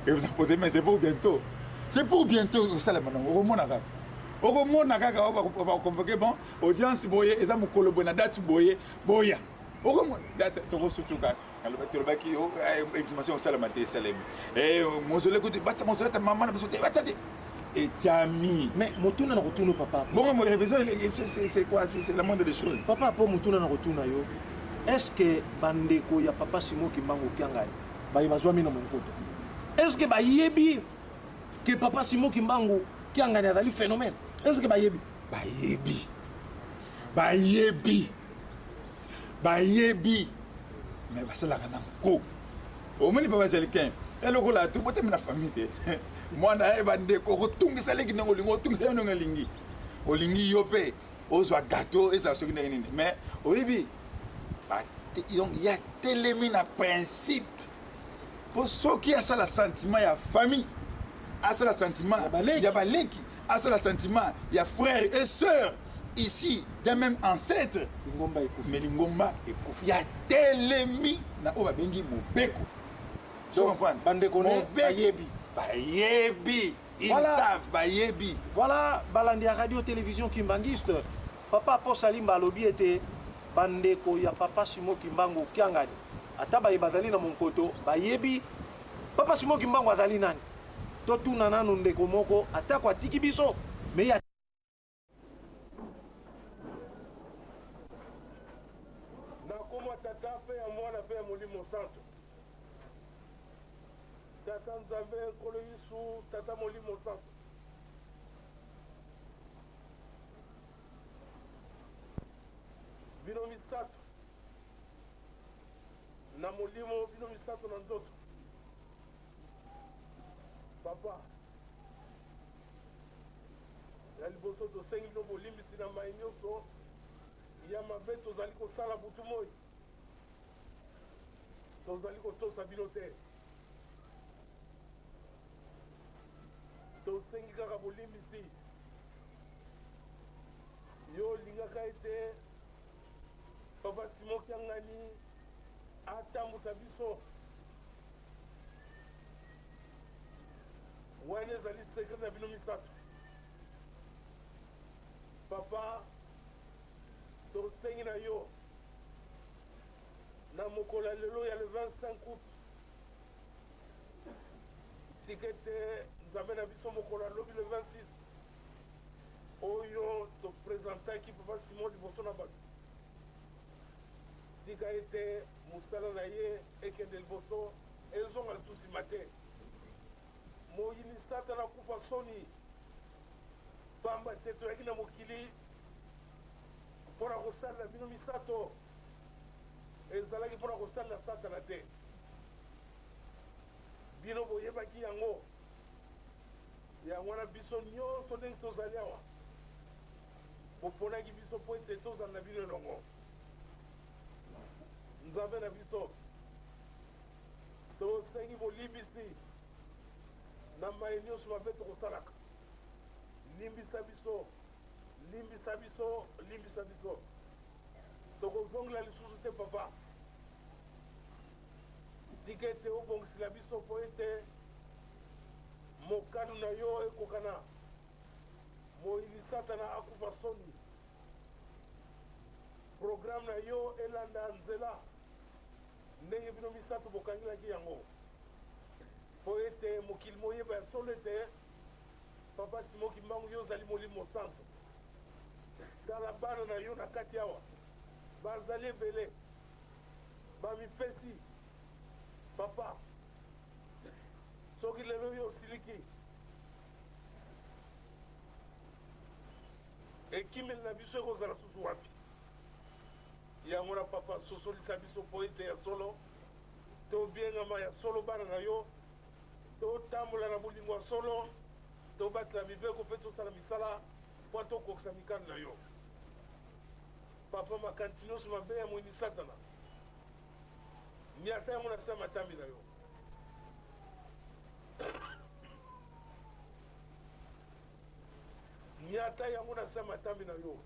Speaker 2: et vous en posez mais c'est pour bientôt ça la maintenant au mona kaka on va convoquer bon audience boye eza mukolo boye na date boye boya au moins date to surtout ka to baki exhumation au salama te salem et mausolée ko batsa mausolée ta maman na biso te batsa te et tiami
Speaker 1: mais motuna na retourne papa
Speaker 2: bon mon révision c'est quoi c'est la moindre des choses
Speaker 1: papa po motuna na retourne yo est-ce que bandeko ya papa Simon Kimbangu kiangani bayi bazwami na monkoto est-ce que bayebi que papa Simon Kimbangu kiangani azali phénomène est-ce que
Speaker 2: bayebi mais basalaka na ko omoni papa Angélicain eloko la tout bote na famille te mwana ebande ko rotungisa leki nango lingo tungisa no ngalingi olingi yope ozwa gâteau et ça soki nini mais oyebi donc il y a tellement na principe pour ceux qui a ça le sentiment ya famille a ça le sentiment ya baleki a ça le sentiment ya frères et sœurs ici d'un même ancêtre mais lingomba ekufi ya telemi na oba bengi mobeko tu comprends
Speaker 1: bandeko
Speaker 2: bayebi ils savent bayebi
Speaker 1: voilà balandi ya radio télévision kimbangiste papa po salimba alobi ete bandeko ya papa Simon Kimbangu kiangani ata bazali na monkoto bayebi papa Simon Kimbangu azali nani to tuna nanu ndeko moko ata kwa tiki biso mais ya
Speaker 6: tata pe ya mwana pe ya molimo santo tata nzambe nkolo yesu tata molimo santo bino misato na molimo bino misato na nzoto papa ya liboso tosengi no bolimbisi na mai nyonso ya mabe tozali kosala butu moi tozali kotosa bino te tosengi kaka bolimbisi yo olingaka ete papa Simon Kiangani atambusa biso wana ezali sekre na bino misato papa tosengi na yo na mokolo ya lelo ya le 25 août tika ete nzambe na biso mokolo alobi le 26 oyo topresentaki papa Simon liboso na bato tika ete mosala na ye ekende liboso ezonga lisusu nsima te moyini satana akufa soni pamba te toyaki na mokili mpona kosalela bino misato ezalaki mpona kosalela satana te bino boyebaki yango wana biso nyonso ndenge tozali awa boponaki biso mpo ete tozala na bino elongo nzambe na biso tosengi bolimbisi na mai nyonso mabe tokosalaka limbisa biso limbisa biso limbisa biso tokozongela lisusu te papa tika ete obongisela biso mpo ete mokano na yo ekokana moyini satana akufa soni programe na yo elanda nzela ndenge bino misato bokangelaki yango mpo ete mokili moyeba ya solo ete papa Simon Kimbangu yo ozali molimo santo tala bana na yo na kati awa bazali ebele bamipesi papa soki lelo yo osiliki ekimeli na biso ekozala susu wapi yango na papa sosolisa biso mpo ete ya solo tobiengama ya solo bana na yo totambola na bolingo ya solo tobatela mibeko mpe tosala misala mpo tokokisa mikano na yo papa makanisi nyonso mabe ya moyini satana miata yango na se ya matambi na yo miata yango na se ya matambi na yo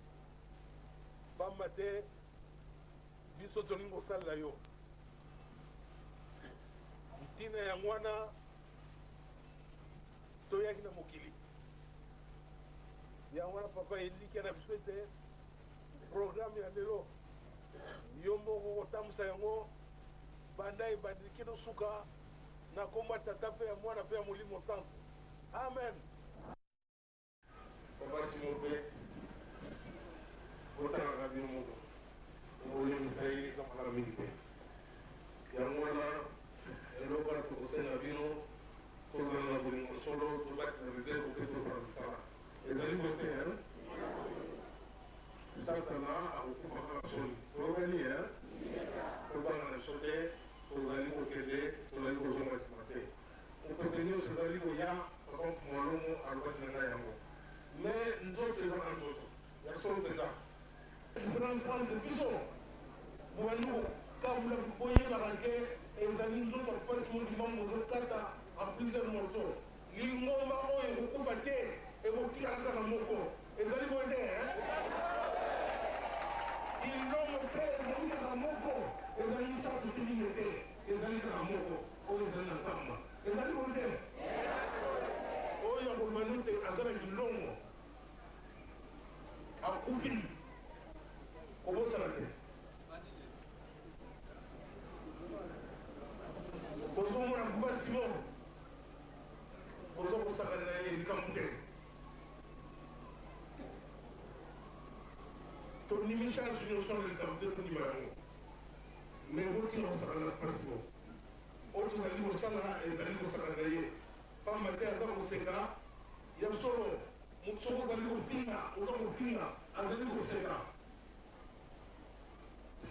Speaker 6: pamba te biso tolingi kosalela yo ntina yango wana toyaki na mokili yango wana papa eliki na biso ete programe ya lelo yo moko kotambusa yango banda ebandeli kino suka na kombo ya tata mpe ya mwana mpe ya molimo santo amen
Speaker 9: papa Simon mpe otangaka bino moko olemisa ye eza malala mingi te yango wana eloko wana tokosenga bino tozala na bolingo solo tobakisa mibeko mpe tozala misala ezali kote satana akokufa kaka soni tozali tobanga na biso te tozali kokende tozali kozonga nsima te mopepe nyonso ezali koya papa mwalomo alobaki na ngai yango mais nzoto eza na nzoto ya solo mpenza franfrance biso bobanduku kabula boyebaka nke ezali nzoto papa Simon Kimbangu ozokata en plusieurs morceaux lingomba oyo ekokufa te ekotikala kaka moko ezali boye te ilongo mpe ezali kaka moko ezali misato tilinge te ezali kaka moko oyo ezali na nkamba ezali boye te oyo akoloba nete azalaki longo akufi kobosana te ozomona papa Simon ozo kosakana na ye likambo te tonimi charge nyonso na likambo te tondima yango mais botina kosakana na papa Simon oyo tozali kosala ezali kosakana na ye pamba te aza koseka ya solo moto soko ozali kopinga oza kopinga azali koseka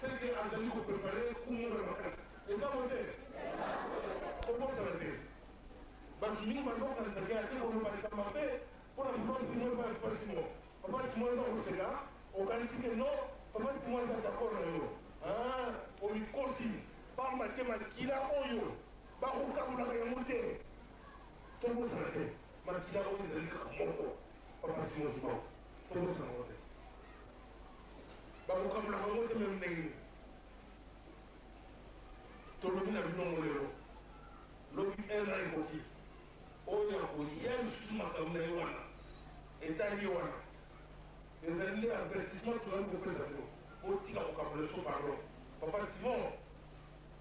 Speaker 9: seke azali koprepare kumona makasi eza bo te kobosana te bato mingi bazokanisaka ya te koloba likamba mpe mpona papa Simon epa papa Simon papa Simon eza koseka okanisi ke no papa Simon eza d'accord na yo omikosi pamba te makila oyo bakokabulaka yango te tobosana te makila oyo ezali kaka moko papa simon zibao tobosana yango te bakokabulaka yango te meme ndenge nini tolobi na bilongo lelo lobi eza ekoki oyo akoya lisusu makambo na ye wana etali ye wana ezali avertissement tozali kopesa bino otika kokabula so pardon papa simon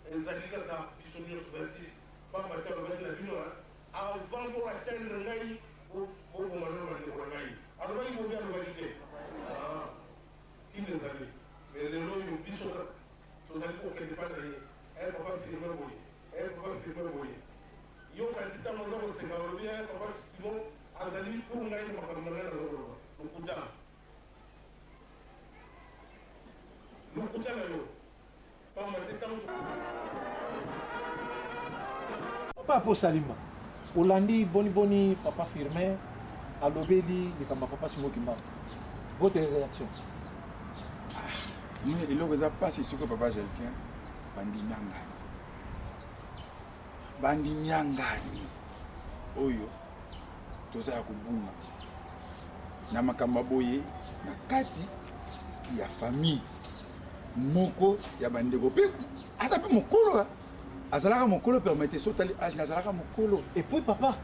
Speaker 9: ezali kaka biso nyonso 26 pamba te alobaki na bino avant po atteindre ngai boboma nano bandeko na ngai alobaki bobi alobaki te kini ezali mais lelo oyo biso kaka tozali kokende mpa na ye papa firme boye papa firme boye yokanisi ntango aza kosenga olobi papa simon azali pour ngai makambo na ngai nazoloba lokuta na yo pamba te ntango
Speaker 1: papa po salima olandi boni papa firmin alobeli likambo ya papa Simon Kimbangu votre réaction?
Speaker 2: eloko eza mpasi sikoyo papa Gelquin bandimi ya ngani oyo toza ya kobunga na makambo boye na kati ya famille moko ya bandeko mpe ata mpe mokolo azalaka mokolo permete sotali age nazalaka mokolo.
Speaker 1: Et puis papa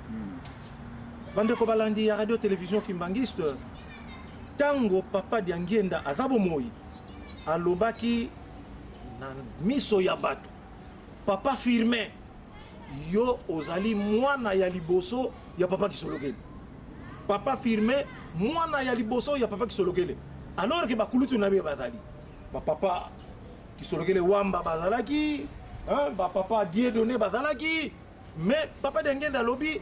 Speaker 1: bandeko balandi ya radio télévision kimbangiste tango papa Diangienda aza bomoi alobaki na miso ya bato papa Firmin yo ozali mwana ya liboso ya papa Kisolokele. Papa Firmin mwana ya liboso ya papa Kisolokele. Alors que bakulutu na be bazali papa Kisolokele wamba bazalaki papa Dieudonné bazalaki, mais papa Diangienda lobi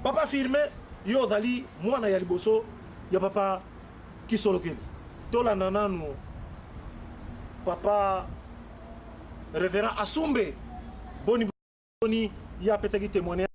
Speaker 1: papa Firmin yo ozali mwana ya liboso ya papa Kisolokele. Tola nananu papa révérend Asumbe boni ya petaki témoigner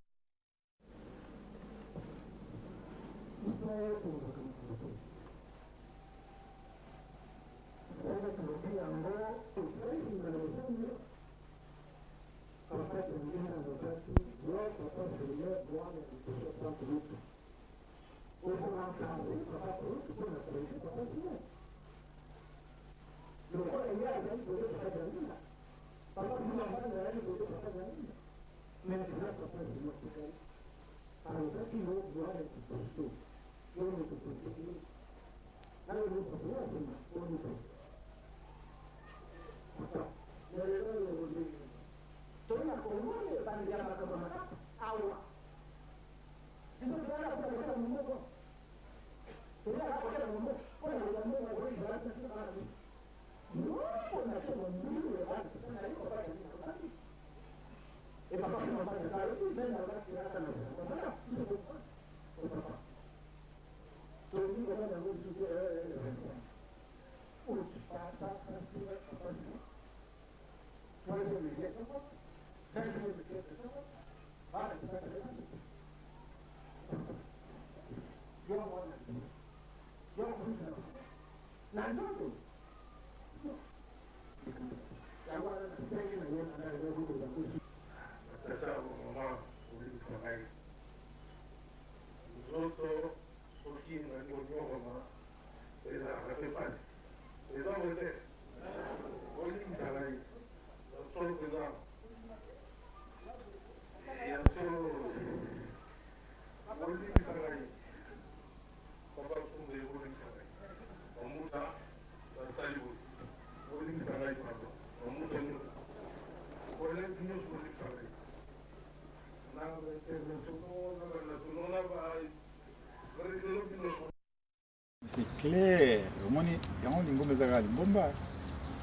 Speaker 2: c'est clair. Omoni yango lingomba ezaka lingomba.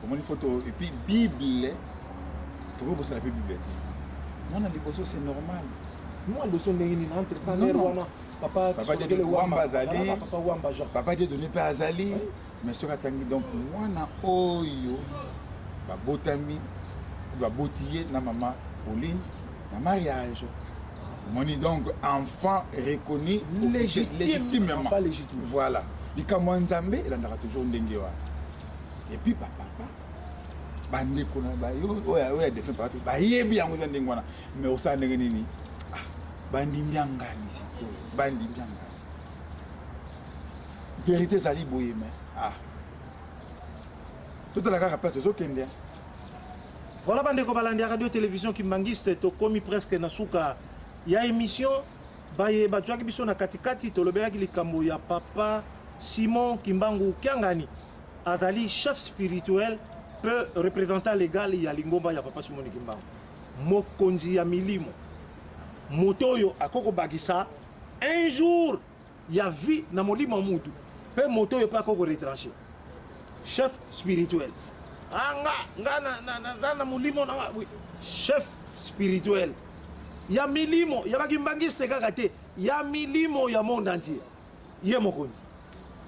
Speaker 2: Omoni photo et puis Bible. Toko bosa la Bible. Mwana liboso c'est normal.
Speaker 1: Moi de son ndengini na entre ça l'air wana papa
Speaker 2: de Wamba Azali.
Speaker 1: Papa Wamba Jean.
Speaker 2: Papa de donner pas Azali. Mais sur atangi donc mwana oyo ba botami ba botier na maman Pauline na mariage. Moni donc enfant reconnu légitimement.
Speaker 1: Pas légitime.
Speaker 2: Voilà. Likamwa Nzambe il andaka toujours ndenge wa. Et puis papa bandeko na bayo oya défunt papa bayebi yango za ndenge wana mais osala ndenge nini bandimbi ngani sikoyo bandimbi ngani vérité ezali boye mais totala kaka place ezokende.
Speaker 1: Voilà bandeko balandi ya radio télévision Kimbangiste tokomi presque na suka ya émission baye bajwaki biso na katikati tolobeyaki likambo ya papa Simon Kimbangu Kiangani azali chef spirituel peu représentant légal ya lingomba ya papa Simon Kimbangu mokonzi ya milimo moto oyo akoko bakisa un jour ya vie na molimo mutu pe moto oyo pa akoko retranché chef spirituel na mulimo na oui chef spirituel ya milimo ya bakimbangiste kaka te ya milimo ya monde entier ye mokonzi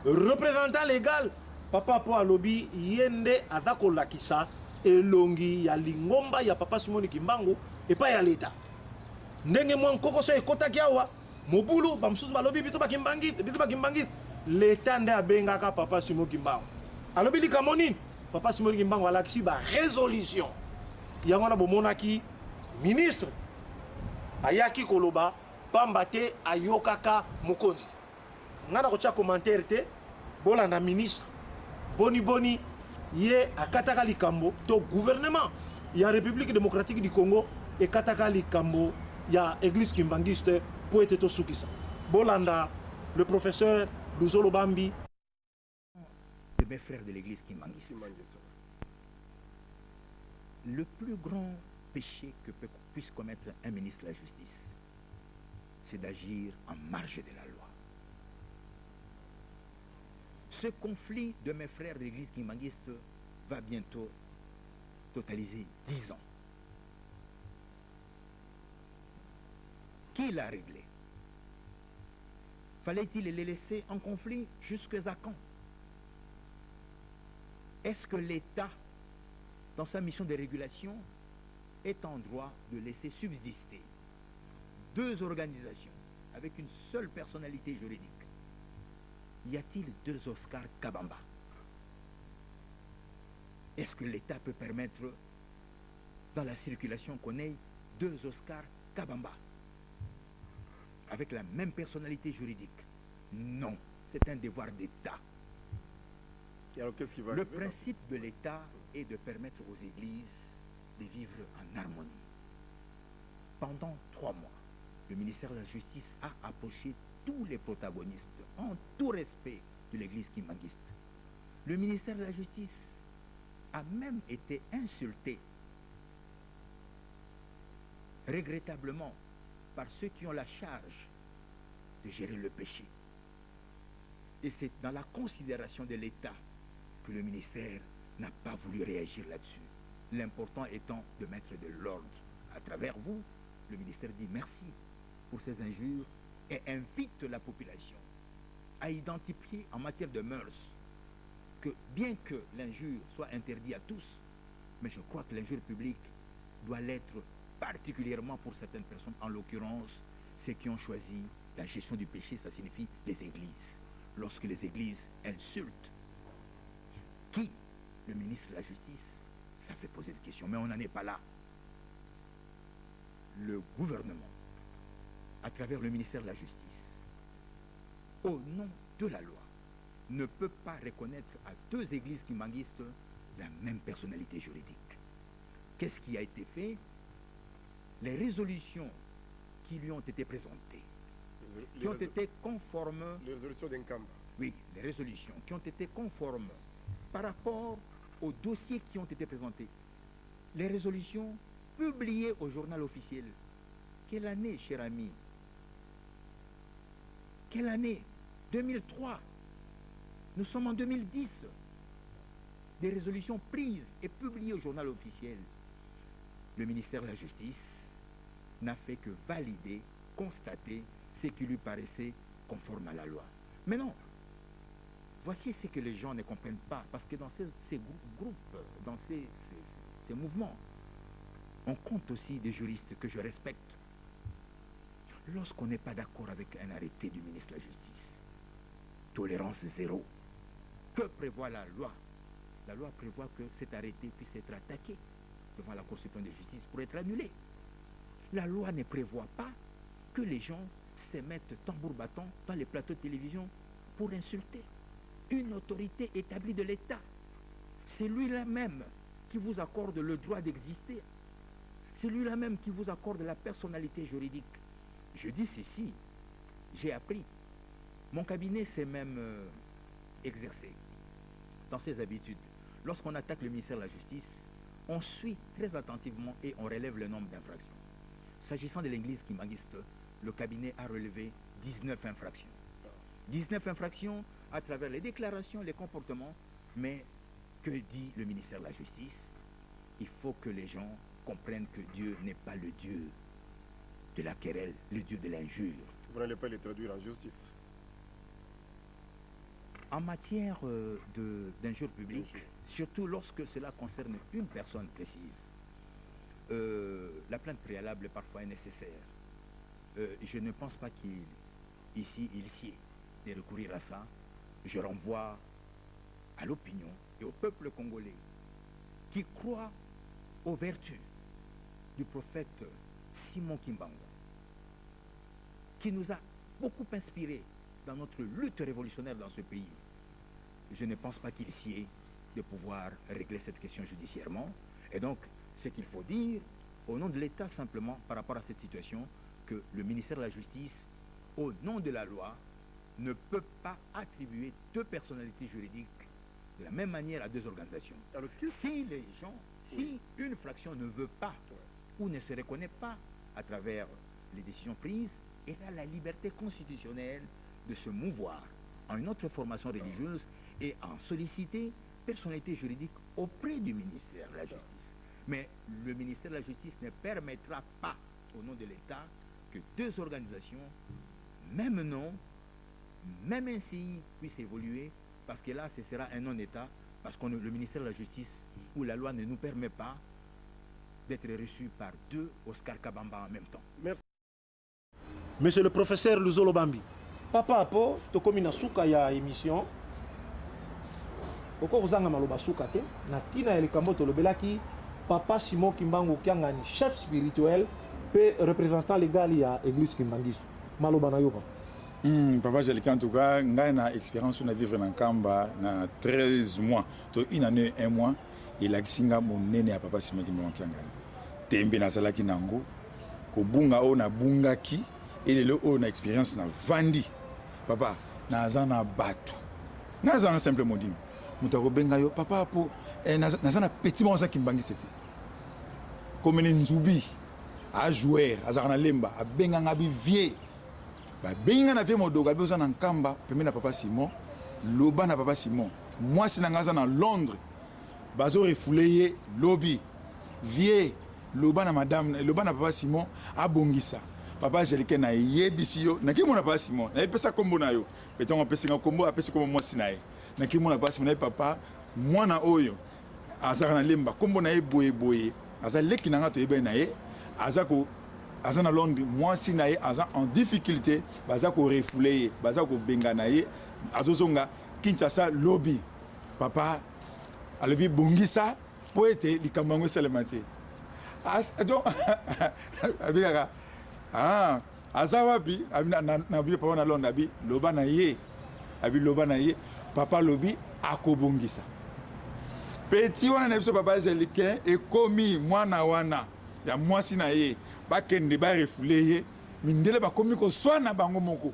Speaker 1: représentant légal papa po alobi yende adako lakisa elongi ya lingomba ya papa Simon Kimbangu epa ya leta ndenge mwa nkoko so ekotaki awa mobulu bamsusu balobi biso bakimbangiste leta nde abengaka papa Simon Kimbangu alobi likambo nini papa Simon Kimbangu alakisi ba résolution yango na bomonaki ministre ayaki koloba pamba te ayokaka mokonzi ngana kotia commentaire te bolanda ministre boni ye akataka likambo to gouvernement ya République démocratique du Congo ekataka likambo ya église kimbangiste po ete tosukisa bolanda le professeur Luzolo Bambi
Speaker 10: de mes frères de l'église kimbangiste. Le plus grand péché que puisse commettre un ministre de la justice, c'est d'agir en marge de la loi. Ce conflit de mes frères de l'église kimbangiste va bientôt totaliser 10 ans. Qui l'a réglé? Fallait-il les laisser en conflit jusqu'à quand? Est-ce que l'État, dans sa mission de régulation, est en droit de laisser subsister deux organisations avec une seule personnalité juridique? Y a-t-il deux Oscar Kabamba? Est-ce que l'État peut permettre, dans la circulation qu'on ait, deux Oscar Kabamba avec la même personnalité juridique? Non, c'est un devoir d'État. Le principe de l'État est de permettre aux églises de vivre en harmonie. Pendant 3 mois, le ministère de la Justice a approché tous les protagonistes en tout respect de l'église kimbangiste. Le ministère de la Justice a même été insulté regrettablement par ceux qui ont la charge de gérer le péché. Et c'est dans la considération de l'État que le ministère n'a pas voulu réagir là-dessus. L'important étant de mettre de l'ordre. À travers vous, le ministère dit merci pour ces injures et invite la population à identifier en matière de mœurs que bien que l'injure soit interdite à tous, mais je crois que l'injure publique doit l'être particulièrement pour certaines personnes, en l'occurrence ceux qui ont choisi la gestion du péché, ça signifie les églises. Lorsque les églises insultent qui? Le ministre de la Justice, ça fait poser des questions, mais on n'en est pas là. Le gouvernement, à travers le ministère de la Justice, au nom de la loi, ne peut pas reconnaître à deux églises kimbanguistes la même personnalité juridique. Qu'est-ce qui a été fait? Les résolutions qui lui ont été présentées, qui ont été conformes...
Speaker 6: Les résolutions d'Enkamba.
Speaker 10: Oui, les résolutions qui ont été conformes par rapport aux dossiers qui ont été présentés. Les résolutions publiées au journal officiel. Quelle année, cher ami? Quelle année? 2003. Nous sommes en 2010. Des résolutions prises et publiées au journal officiel. Le ministère de la Justice n'a fait que valider, constater ce qui lui paraissait conforme à la loi. Mais non. Voici ce que les gens ne comprennent pas, parce que dans ces groupes, dans ces mouvements, on compte aussi des juristes que je respecte. Lorsqu'on n'est pas d'accord avec un arrêté du ministre de la Justice, tolérance zéro. Que prévoit la loi? la loi prévoit que cet arrêté puisse être attaqué devant la Cour suprême de justice pour être annulé. La loi ne prévoit pas que les gens se mettent tambour battant dans les plateaux de télévision pour insulter une autorité établie de l'État. C'est lui-là même qui vous accorde le droit d'exister. C'est lui-là même qui vous accorde la personnalité juridique. Je dis ceci, j'ai appris. Mon cabinet s'est même exercé dans ses habitudes. Lorsqu'on attaque le ministère de la Justice, on suit très attentivement et on relève le nombre d'infractions. S'agissant de l'église kimbanguiste, le cabinet a relevé 19 infractions. 19 infractions à travers les déclarations, les comportements, mais que dit le ministère de la Justice? Il faut que les gens comprennent que Dieu n'est pas le Dieu de la querelle, le Dieu de l'injure.
Speaker 6: Vous n'allez pas les traduire en justice.
Speaker 10: En matière d'injure publique, surtout lorsque cela concerne une personne précise, la plainte préalable parfois est nécessaire. Je ne pense pas qu'il sied de recourir à ça. Je renvoie à l'opinion et au peuple congolais qui croit aux vertus du prophète Simon Kimbangu, qui nous a beaucoup inspiré dans notre lutte révolutionnaire dans ce pays. Je ne pense pas qu'il sied de pouvoir régler cette question judiciairement. Et donc, ce qu'il faut dire, au nom de l'État simplement, par rapport à cette situation, que le ministère de la Justice, au nom de la loi, ne peut pas attribuer deux personnalités juridiques de la même manière à deux organisations. Alors, si les gens, si une fraction ne veut pas ou ne se reconnaît pas à travers les décisions prises, elle a la liberté constitutionnelle de se mouvoir en une autre formation religieuse et en solliciter personnalité juridique auprès du ministère de la Justice. Mais le ministère de la Justice ne permettra pas, au nom de l'État, que deux organisations, même nom, même insigne, puissent évoluer, parce que là, ce sera un non-État, parce que le ministère de la Justice, où la loi ne nous permet pas d'être reçu par deux Oscar Kabamba en même temps.
Speaker 1: Merci. Monsieur le professeur Luzolo Bambi, papa apo tokomi na suka ya émission oko kozanga maloba suka te na tina ya likambo tolobelaki papa Simon Kimbangu Kiangani, chef spirituel pe représentant légal ya église kimbangisto maloba na yoka.
Speaker 2: Papa Jalika, en tout cas, j'ai une expérience de vivre dans Kamba na 13 mois, une année, 1 mois, et la kisinga mon nene à papa Simon Kimbangu Kiangani. Tembe na salaki nango, ko bunga o na bunga ki, et le o na expérience na vandi. Papa, na zana batu. Na zana simple modim. Mutako benga yo papa po na zana petit monsa Kimbangi c'était. Comme une nzubi, a jouer, a zana lemba, a benga ngabi vie. Ba benga na vie modoga besoin na Kamba, pemé na papa Simon, loba na papa Simon. Moi si na ngaza na Londres, bazo refoulé lobby. Vie loba na madame, loba na papa Simon a bongisa. Papa Jelike na yebisi yo, na ki mona papa Simon, na pesa kombo na yo. Peton pesa kombo, apesi kombo moi sinae. Na ki mona papa Simon na papa, mwana oyo. Azaka na lemba kombo na ye boye. Aza leki na ngato yebe na ye, azako aza na Londres, moi sinae aza en difficulté, bazako refoulé, bazako benga na ye, azozonga Kinshasa lobby. Papa alobi bongisa po ete likambango salemate. Donc abika aza wapi na bi papa na Londres abi loba na ye papa lobi akobongisa petit wana na biso papa Jelike ekomi mwana wana ya mwasi na ye bakende ba refoulé ye mindele bakomi ko swana bango moko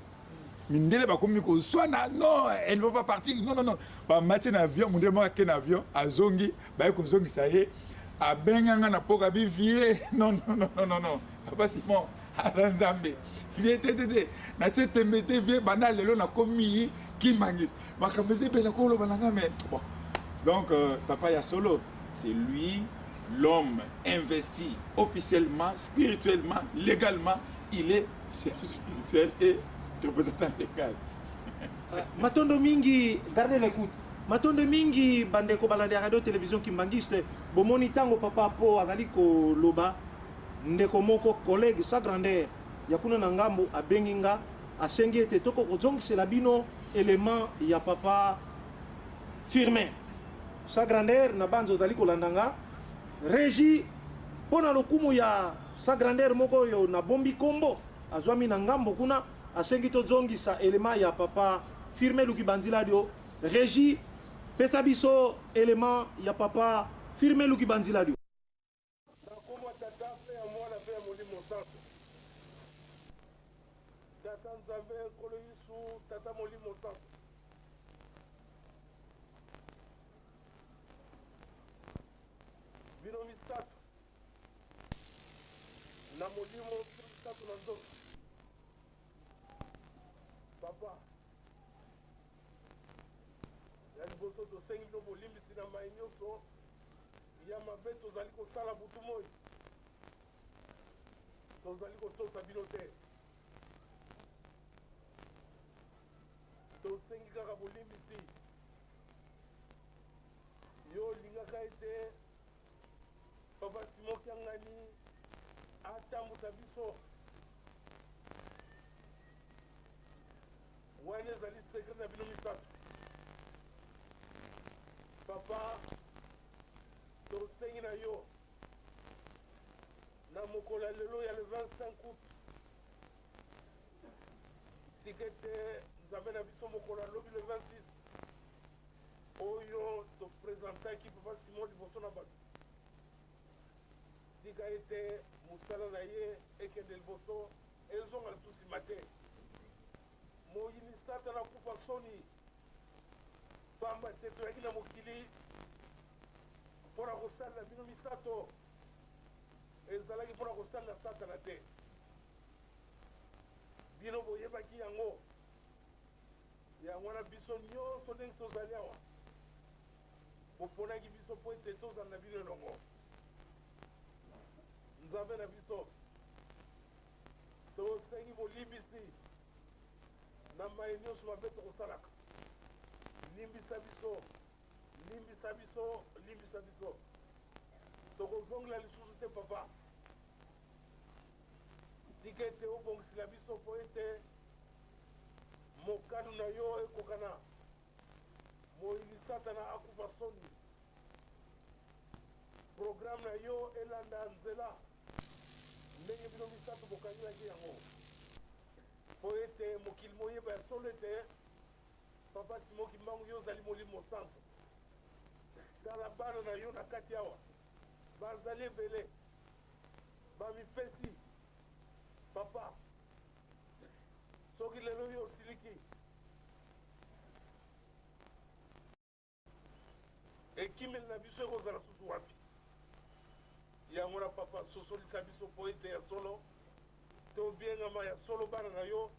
Speaker 2: mindele bakomi ko swana non elle ne va pas partir non ba matin avion mondele mo akena avion azongi ba ko zongi ça y est abenganga na poka bi vie non papa Simon alanzambe vie tete na tembete vie bana lelo na komi Kimangis makameze bela ko lo bananga mais bon donc papa ya solo c'est lui l'homme investi officiellement, spirituellement, légalement, il est chef spirituel et représentant légal.
Speaker 1: Matondo mingi, gardez l'écoute. Matondo mingi bandeko balandi radio télévision kimbangiste bomoni tango papa po azali ko loba ndeko moko collègue sa grandeur yakuna na ngambo abenginga asengi ete toko kozongisela bino élément ya papa Firmin sa grandeur na banzo ozali kolandanga régi pona lokumu ya sa grandeur moko yo na bombi kombo azwami na ngambo kuna asengi tozongisa elema ya papa Firmin Lukibanzila dio régi pesa biso elema ya papa Firmin Lukibanzila dio
Speaker 9: nakoma tata mpe ya mwana mpe ya molimo santo tata nzambe nkolo yesu tata molimo santo bino misato na molimo misato na nzoto papa ya liboso tosengi bino bolimbisi na mai nyonso ya mabe tozali kosala butu moi tozali kotosa bino te tosengi kaka bolimbisi yo olingaka ete papa Simon Kiangani atambusa biso wana ezali sekre na bino misato papa tosengi na yo na mokolo ya lelo ya le 25 août tika ete nzambe na biso mokolo alobi le 26 oyo topresentaki papa Simon liboso na bato tika ete mosala na ye ekende liboso ezonga lisusu nsima te moyini sata na kufa soni pamba te toyaki na mokili mpona kosalela bino misato ezalaki mpona kosalela satana te bino boyebaki yango wana biso nyonso ndenge tozali awa boponaki biso mpo ete tozala na bino elongo nzambe na biso tosengi bolimbisi na mai nyonso mabe tokosalaka limbisa biso limbisa biso limbisa biso tokozongela lisusu te papa tika ete obongisela biso mpo ete mokano na yo ekokana moyini satana akufa soni programe na yo elanda nzela ndenge bino misato bokangelaki yango mpo ete mokili moyeba ya solo ete papa Simon Kimbangu yo ozali molimo santo tala bana na yo na kati awa bazali ebele bamipesi papa soki lelo yo osiliki ekimeli na biso ekozala susu wapi yango na papa sosolisa biso mpo ete ya solo tobiengama ya solo bana na yo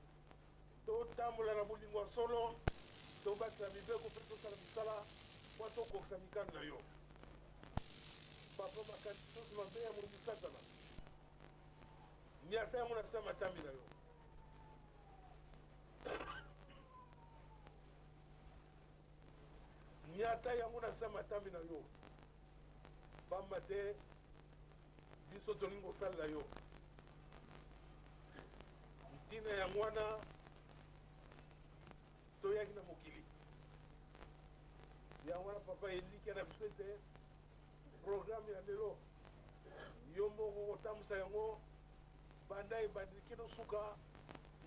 Speaker 9: totambola na bolingo ya solo tobakisa mibeko mpe tosala misala mpo tokokisa mikano na yo papa makanisi nyonso mabe ya molimi satana miata yango na se matambi na yo miata yango na se matambi na yo pamba te biso tolingi kosalela yo ntina yango wana toyaki na mokili yango wana papa eliki na biso ete programe ya lelo yo moko kotambusa yango banda ebandeli kino suka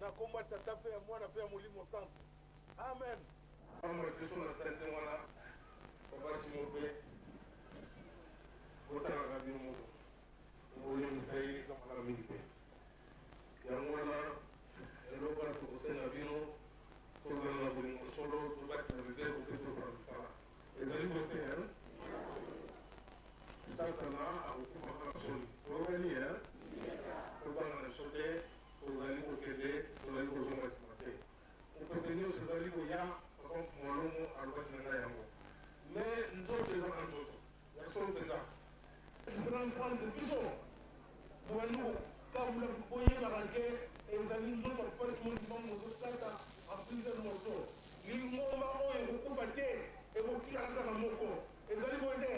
Speaker 9: na kombo ya tata mpe ya mwana mpe ya molimo santo amen amateso na sante wana papa Simon mpe botalaka bino moko boyemisai ezamaka mingi te yango wana eloko wana tokosenga bino tozala na bolingo solo tobakisa mibeko mpe tozala misala ezali kote satana akokufa kaka soni tobani tobanga na so te tozali kokende tozali kozonga nsima te mopepe nyonso ezali koya papa mwalomo alobaki na ngai yango me nzoto eza na nzoto ya solo mpenza esperance biso bobandi kokabula boyebaka ke ezali nzoto apasi molimo mozosata aprise moto lingomba oyo ekokufa te ekokikala kaka moko ezali boye te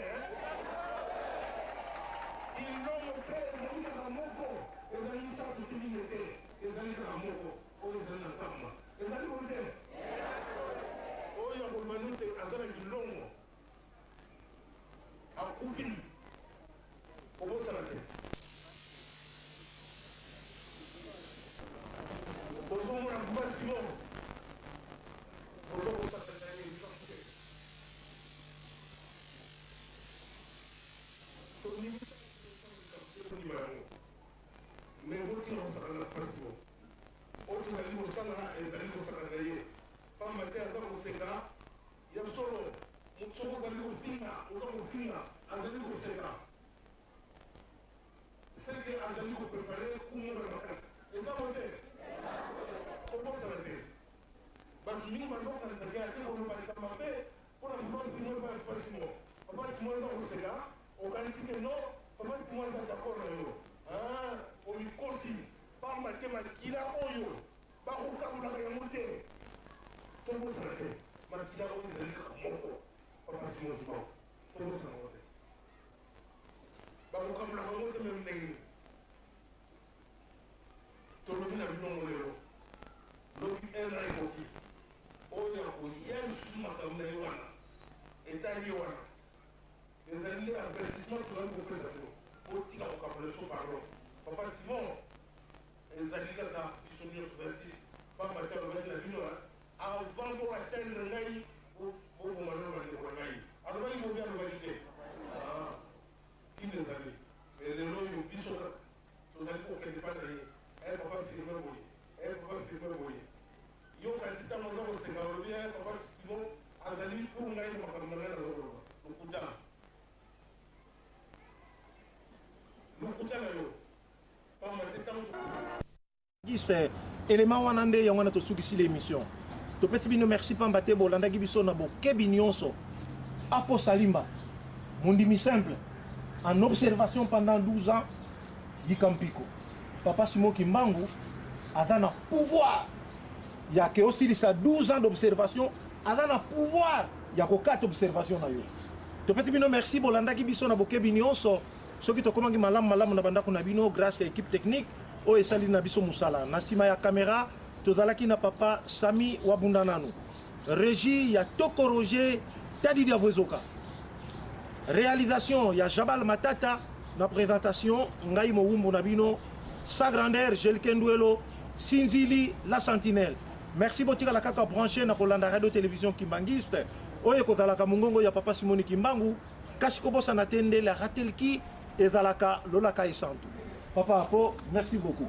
Speaker 9: ilongo te ezali kaka moko ezali misato tulingo te ezali kaka moko oyo ezali na nkamba ezali boye te oyo akoloba nete aza na bilongo ozomona Papa Simon ozokosakana ye bisanke mais otinga kosakana na Papa Simon otingali kosala ezali kosakana ye pamba te aza kosenga ya solo moto soko ozali kofinga oza kofinga azali kosenga seke azali koprepare kumonga na makasi eza mote kobosana te bato mingi bazokanizaki ate kolobalika mabe mpona Papa Simon ba Papa Simon Papa Simon eza kosenga okanisi ke no Papa Simon eza d'accord na yo omikosi pamba te makila oyo bakokabulaka yango te tobosana te makila oyo ezali kaka moko Papa Simon tibao tobosana yango te bakokabulaka yango te meme ndenge tolobi na bilongo lelo lobi ena ekoki oyo akoya lisusu makambo na ye wana etali ye wana ezali nde avertissement tozali kopesa to otika kokabula so pardon Papa Simon ezali kaka biso nyonso 26 pamba te alobaki na bino avant boatteindre ngai boboma lelo bandeko na ngai alobaki bobi alobaki te kini ezali lelo oyo biso tozali kokende mpa na ye Papa Simon boye Papa Simon boye yo kasi ntango oza kosenga olobi Papa Simon azali pour ngai makambo na ngai nazokoloba lokuta na yo pamba te ntango
Speaker 1: Juste élément wana nde yango wana tosukisi l'émission topesi bino merci pamba te bolandaki biso na bokebi nyonso apo salimba mondimi simple en observation pendant 12 ans yikampiko Papa Simon Kimbangu aza na pouvoir ya ke osilisa 12 ans d'observation aza na pouvoir ya kokata observation na yo topesi bino merci bolandaki biso na bokebi nyonso soki tokomaki malamu na bandako na bino grâce à équipe technique o esali na biso musala na nsima ya caméra tozalaki na papa Sami Wabunda nanu régie ya Toko Roger Tadidi Avwezoka réalisation ya Jabal Matata na présentation ngai mowumbu na bino sa grandeur Jelkenduelo Sinzili la sentinelle merci botika la kaka branché na kolanda radio télévision Kimbangiste oyo kozalaka mongongo ya Papa Simon Kimbangu kasi kobosana te ndele ratelki ezalaka lolaka esantu Papa Apo merci beaucoup